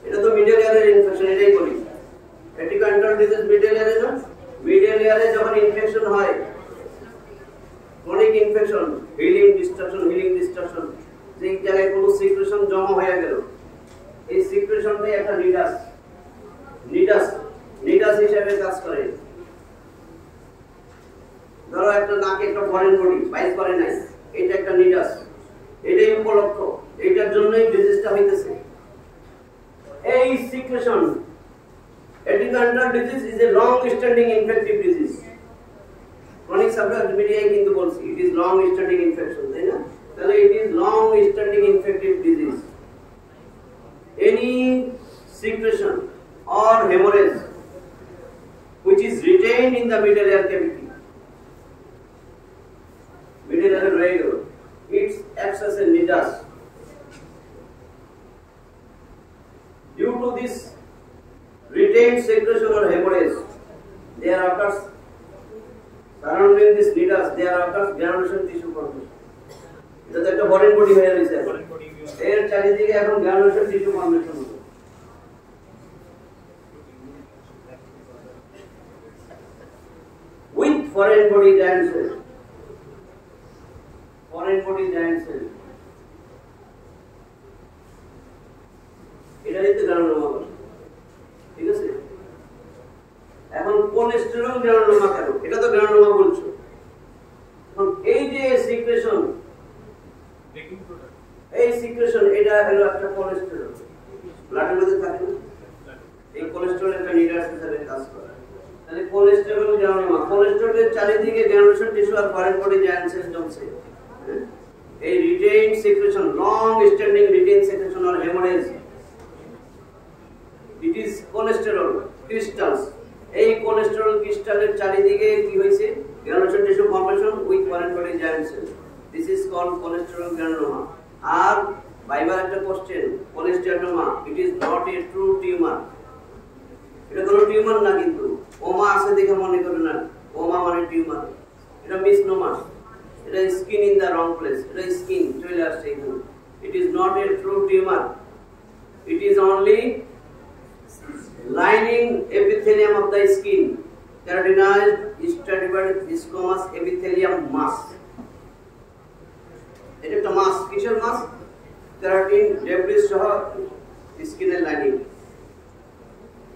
এটা তো মিডল ইয়ারের ইনফেকশন, এটাই বলি এপিকান্টাল ডিজিজ মিডল ইয়ারে না। মিডল ইয়ারে যখন ইনফেকশন হয়, ক্রনিক ইনফেকশন, হিলিং ডিস্ট্রাকশন, যে জায়গায় কোনো সিক্রেশন জমা হয়ে গেল, এই সিক্রেশনটাই একটা নিডাস হিসেবে কাজ করে। ধরো একটা নাকে একটা ফরেন বডি বাইস করে নাই, এটা একটা নিডাস, এটাই উপলক্ষ, এটার জন্যই ডিজিজটা হইতেছে। এই secretion atticoantral disease is a long standing infective disease. Chronic suppurative মিডিয়ায় কিন্তু বলছি it is long standing infection, তাই না? তাহলে it is long standing infective disease. Any secretion or hemorrhage which is retained in the middle ear cavity, middle ear rego, it acts as a nidus. Due to this retained secretion or hemorrhage, there occurs surrounding this nidus, there occurs granulation tissue formation. এটা তো একটা foreign body হয়ে রয়েছে, এর চারিদিকে এখন granulation tissue formation হচ্ছে। With foreign body giant cell, এটাই তো গ্রানুলোমা বলে, ঠিক আছে? এখন কোলেস্টেরল গ্রানুলোমা কেন? এটা তো গ্রানুলোমা বলছো। এখন এই যে সিক্রেশন, এটা হলো একটা কোলেস্টেরল, ব্লাডের মধ্যে থাকে না? এই কোলেস্টেরল একটা নিডাস হিসেবে কাজ করে। তাহলে কোলেস্টেরল গ্রানুলোমা, কোলেস্টেরলের চারিদিকে গ্রানুলেশন টিস্যু আর ফরেন বডি জায়ান্ট সেল জমছে। এই retain secretion, long standing retain secretion or haemorrhage, it is cholesterol crystals. এই কোলেস্টেরল ক্রিস্টালের চারিদিকে কি হইছে? Granulation tissue formation with foreign body giant cell, this is called cholesterol granuloma. আর বাইবার একটা question, cholesteatoma it is not a true tumour. এটা কোনো টিউমার না, কিন্তু ওমা আছে দেখে মনে করে না ওমা মানে টিউমার, এটা মিসনোমার, এটা skin in the wrong place, এটা স্কিন চলে আসছে এখানে। It is not a true tumour, it is only lining epithelium of the skin, keratinised stratified squamous epithelium mass. এটা একটা মাস, কিসের মাস? কেরাটিন ডেব্রিস সহ স্কিনের লাইনিং,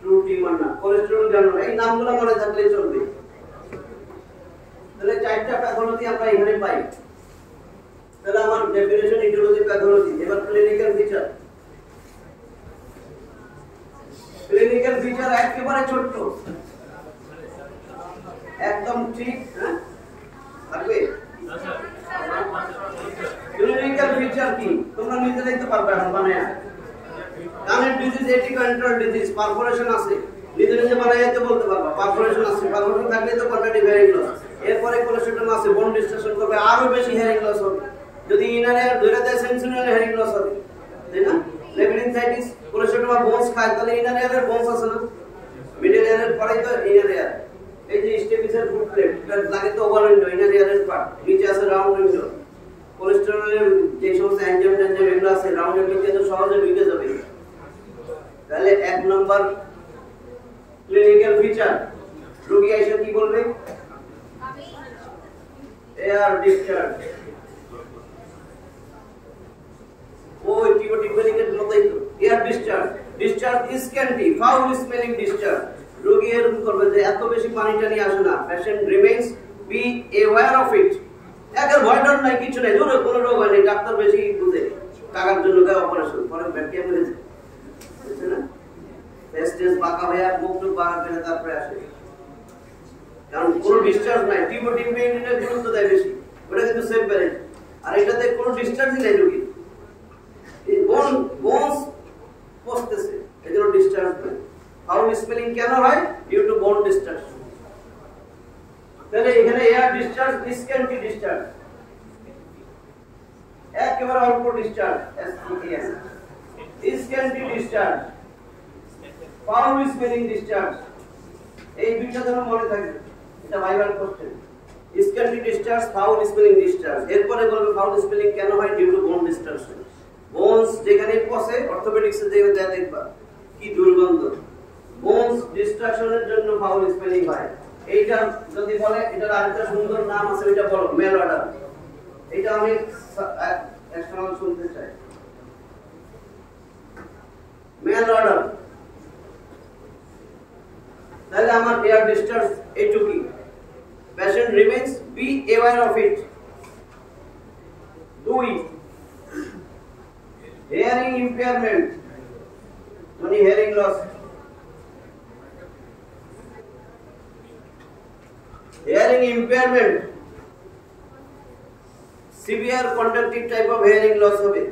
ট্রু টিউমার না। কোলেস্টেরল গ্রানুলোমা, এই নামগুলো মনে থাকলে চলবে। তাহলে চারটা প্যাথোলজি আমরা এখানে পাই। তাহলে আমার ডেফিনিশন ইটিওলজি প্যাথোলজি। এবার ক্লিনিক্যাল ফিচার। ক্লিনিক্যাল ফিচার একেবারে ছোট, একদম ঠিক, হ্যাঁ থাকবে। ক্লিনিক্যাল ফিচার কি তোমরা নিজে দেখতে পারবে এখন বানায়া। কানের ডিজিজ, এটিকান্টাল ডিজিজ, পারফোরেশন আছে, নিজে নিজে বানাইতে বলতে পারবা। পারফোরেশন আছে, পারফোরেশন থাকলে তো কন্ট্রাক্টিভ হেয়ারিং লস। এরপরে কোলেস্টেরল আছে, বোন ডিস্ট্রাকশন করবে, আরো বেশি হেয়ারিং লস হবে। যদি ইনার এয়ার ধরে দেয় সেন্সিটিভ হেয়ারিং লস হবে, তাই না? লেবিনিনসাইটিস, কোলেস্টেরল বোনস খায়, তাহলে ইনার এয়ারের বোনস আছে না, মিডল এয়ারের পরে তো ইনার এয়ার। এই যে স্টেপিসের ফুট প্লেট, এটা লাগে তো ওভার উইন্ডো, ইনার এয়ারের পার্ট, নিচে আছে রাউন্ড উইন্ডো। কোলেস্টেরলের যে সমস্ত এনজাইম এগুলো আছে রাউন্ড উইন্ডোতে তো সহজে ঢুকে যাবে। তাহলে এক নাম্বার ক্লিনিক্যাল ফিচার, রোগী এসে কি বলবে? Air discharge. ওই টিউবারকুলোসিসের মতই তো air discharge. Discharge is scanty, foul smelling discharge. রোগী এরকম করবে যে এত বেশি পানিটা নিয়ে আসে না। Patient remains be aware of it. একের ভয় ডর নাই, কিছু নাই, ধরো কোনো রোগ হয়নি, ডাক্তার বেশি বুঝে টাকার জন্য গায়ে অপারেশন পরে ব্যাকটেরিয়া মরে যায়, বুঝছে না? টেস্টেস বাঁকা হয়ে মুখ টুক বাঁকা করে তারপরে আসে, কারণ কোনো ডিসচার্জ নাই। টিউবারকুলোসিসের গুরুত্ব দেয় বেশি, ওটা কিন্তু সেফ ব্যারেজ। আর এটাতে কোনো ডিসচার্জই নাই, রোগী বোনস পচতেছে, এজন্য ডিসচার্জ নাই। ফাউল স্মেলিং কেন হয়? Due to bone destruction. তাহলে এখানে এয়ার ডিসচার্জ, স্ক্যান্টি ডিসচার্জ, একেবারে অল্প discharge, scanty discharge, foul smelling discharge. এই দুইটা যেন মনে থাকে, এটা viva question. Scanty discharge, foul smelling discharge. এরপরে বলবে ফাউল স্মেলিং কেন হয়? Due to bone destruction. Bones যেখানে পচে, অর্থোপেডিক্সে দেখবা কি দুর্গন্ধ। বোনস ডিস্ট্রাকশনের জন্য ফাউল স্মেলিং হয়। এইটা যদি বলে, এটার আরেকটা সুন্দর নাম আছে, ওইটা বলো মেল অর্ডার। এটা আমি এক্সটার্নাল শুনতে চাই। মেল অর্ডার, তাহলে আমার এয়ার ডিসচার্জ এইটুকুই। Patient remains be aware of it. 2. Hearing impairment, মানে hearing loss. Hearing impairment, severe conductive type of hearing loss হবে,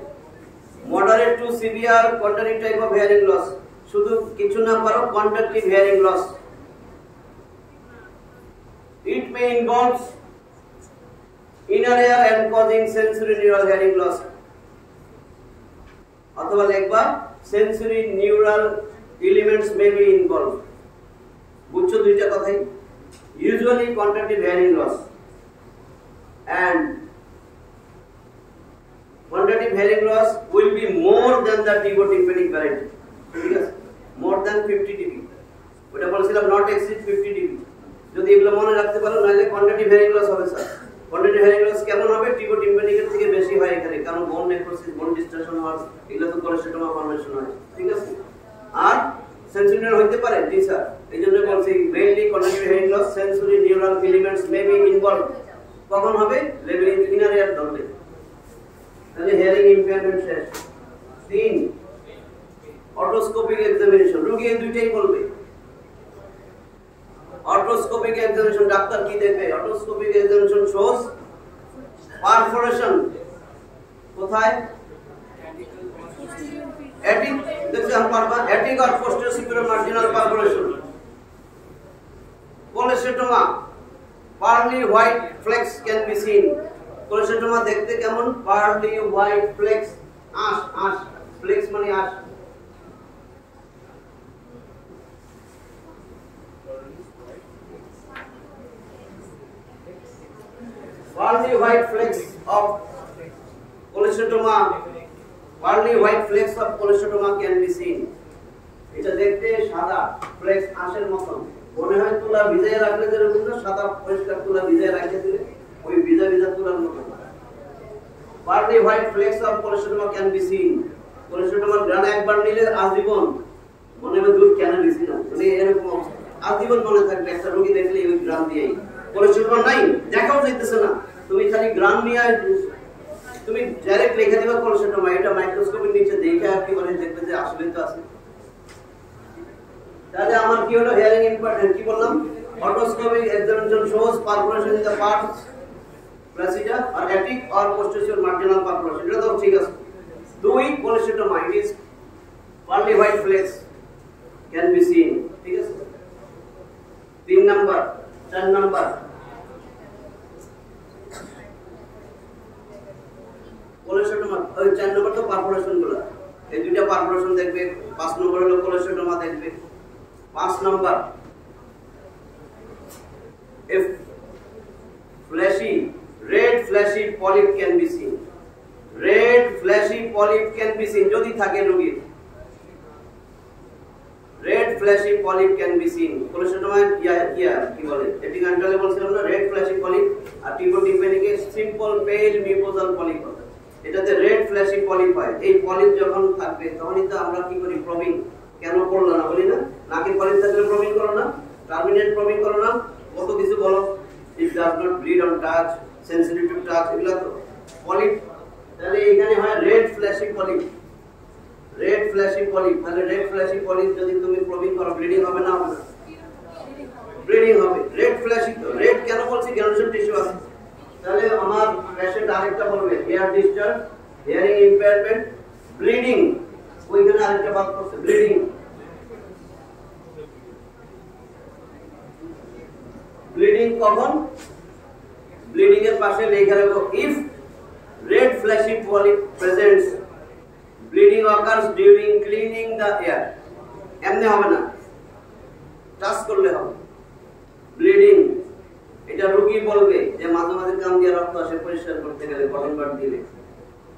moderate to severe conductive type of hearing loss, শুধু কিছু না পারো conductive hearing loss. It may involve inner ear and causing sensory neural hearing loss. অথবা লিখবা sensory neural elements may be involved. বুঝছো দুইটা কথাই? Usually conductive hearing loss and conductive hearing loss will be more than the timpanic variety. ঠিক আছে? More than 50 dB. ওটা বলছিলাম not exceed 50 dB. যদি এগুলো মনে রাখতে পারো, নাহলে কন্ডাক্টিভ হেয়ারিং লস হবে স্যার। কন্ডাক্টিভ হেয়ারিং লস কেমন হবে? টিম্পানিকের থেকে বেশি হয় এখানে, কারণ বোন নেক্রোসিস, বোন ডিস্টরশন হয়, এগুলো তো কোলেস্টোমা ফর্মেশন হয়, ঠিক আছে? আর সেন্সরি নিউরাল হইতে পারে, জি স্যার। এইজন্য বলছি mainly conductive hearing loss, sensory neural elements may be involve. কখন হবে? লেভেল ইনার এয়ার ধরলে, তাহলে হিয়ারিং ইম্পেয়ারমেন্ট শেষ। 3 অটোস্কোপিক এক্সামিনেশন, রোগী এই দুইটাই বলবে। Otoscopic examination, ডাক্তার কি দেখবে? Otoscopic examination shows perforation কোথায়? Attic, দেখছেন পারবা? Attic or posterior superior marginal perforation. Cholesteatoma, pearly white flecks can be seen. Cholesteatoma দেখতে কেমন? Pearly white flecks, ash, flecks মানে ash. Pearly white flakes of cholesteatoma, pearly white flakes of cholesteatoma can be seen. এটা দেখতে সাদা flakes আঁশের মতন মনে হয়, তুলা ভিজিয়ে রাখলে যেরকম না, সাদা পরিষ্কার তুলা ভিজিয়ে রাখতে দিলে ওই ভিজা তুলার মতন। Pearly white flakes of cholesteatoma can be seen. cholesteatoma গ্রান একবার নিলে আজীবন মনে হবে দুধ কেন দিছি না, মানে এরকম আজীবন মনে থাকবে। একটা রোগী দেখলে ওই গ্রাম দিয়েই, cholesteatoma নাই দেখাও যাইতেছে না, তুমি খালি গ্রাম নিয়ে তুমি ডাইরেক্ট লিখে দিবা cholesteatoma, এটা মাইক্রোস্কোপের নিচে দেখে আর কি বলে দেখবে যে আসলে তো আছে। তাহলে আমার কি হলো? হিয়ারিং ইম্পর্টেন্ট কি বললাম? অটোস্কোপিক examination shows perforation in the parts placida or attic or posterior marginal perforation, এটা তো ঠিক আছে। 2 cholesteatoma, it is pearly white flakes can be seen, ঠিক আছে? 3 নাম্বার, 4 নাম্বার cholesteatoma, ওই 4 নাম্বার তো পারফোরেশন গুলো, এই দুইটা পারফোরেশন দেখবে। 5 নম্বর হলো cholesteatoma দেখবে। 5 number if red flashy polyp can be seen, red flashy polyp can be seen যদি থাকে রোগীর, red flashy polyp can be seen। cholesteatoma কি বলে? এটি গান্টালে বলছিলাম না, red flashy polyp, আর টিম্পানিকে সিম্পল পেল মিউকোজাল পলিপ। এটাতে রেড ফ্ল্যাশি পলিপ হয়। এই পলিপ যখন থাকবে তখনই তো আমরা কি করি? প্রবিং। কেন করলো না বলি না? নাকে পলিপ থাকলে প্রবিং করো না, টার্মিনেট প্রবিং করো না, কত কিছু বলো। It does not bleed on touch, sensitive to touch, এগুলো তো পলিপ। তাহলে এখানে হয় red flashy polyp, red flashy polyp. তাহলে রেড ফ্ল্যাশি পলিপ যদি তুমি প্রবিং করো, ব্লিডিং হবে না? হবে না? ব্লিডিং হবে। রেড ফ্ল্যাশি, রেড কেন বলছি? গ্রানুলেশন টিস্যু আছে। তাহলে আমার পেশেন্ট আরেকটা বলবে ear discharge, hearing impairment, bleeding, ওইখানে আরেকটা বাদ করছে ব্লিডিং। ব্লিডিং কখন? ব্লিডিং এর পাশে লেখা রাখো if red flashy polyp presents, bleeding occurs during cleaning the air। এমনি হবে না, টাচ করলে হবে। ব্লিডিং এটা রোগী বলবে যে মাঝে মাঝে কান দিয়ে রক্ত আসে পরিষ্কার করতে গেলে, কটন বাড দিলে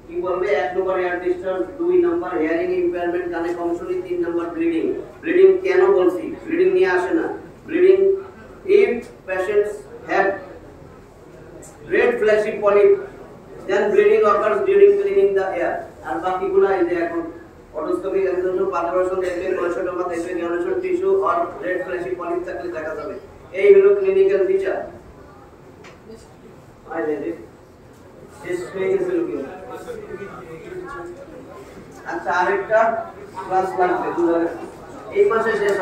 কি বলবে? 1 নম্বর এয়ার ডিসচার্জ, 2 নম্বর হিয়ারিং ইম্পেয়ারমেন্ট, কানে কমজোরি, 3 নম্বর ব্লিডিং। ব্লিডিং কেন বলছি? ব্লিডিং নিয়ে আসে না। Bleeding if patients have red flashy polyp Then bleeding occurs during cleaning the air. আর বাকিগুলো এই যে এখন অটোস্কোপিক এক্সামিনেশন পারফরমেশন দেখলে কোলেস্টোমা দেখলে নিউরোশন টিস্যু আর রেড ফ্ল্যাশি পলিপ থাকলে দেখা যাবে। এই হলো ক্লিনিক্যাল ফিচার। আই রেড ইট শেষ হয়ে গেছে লোকে। আচ্ছা আরেকটা ক্লাস লাগবে এই মাসে শেষ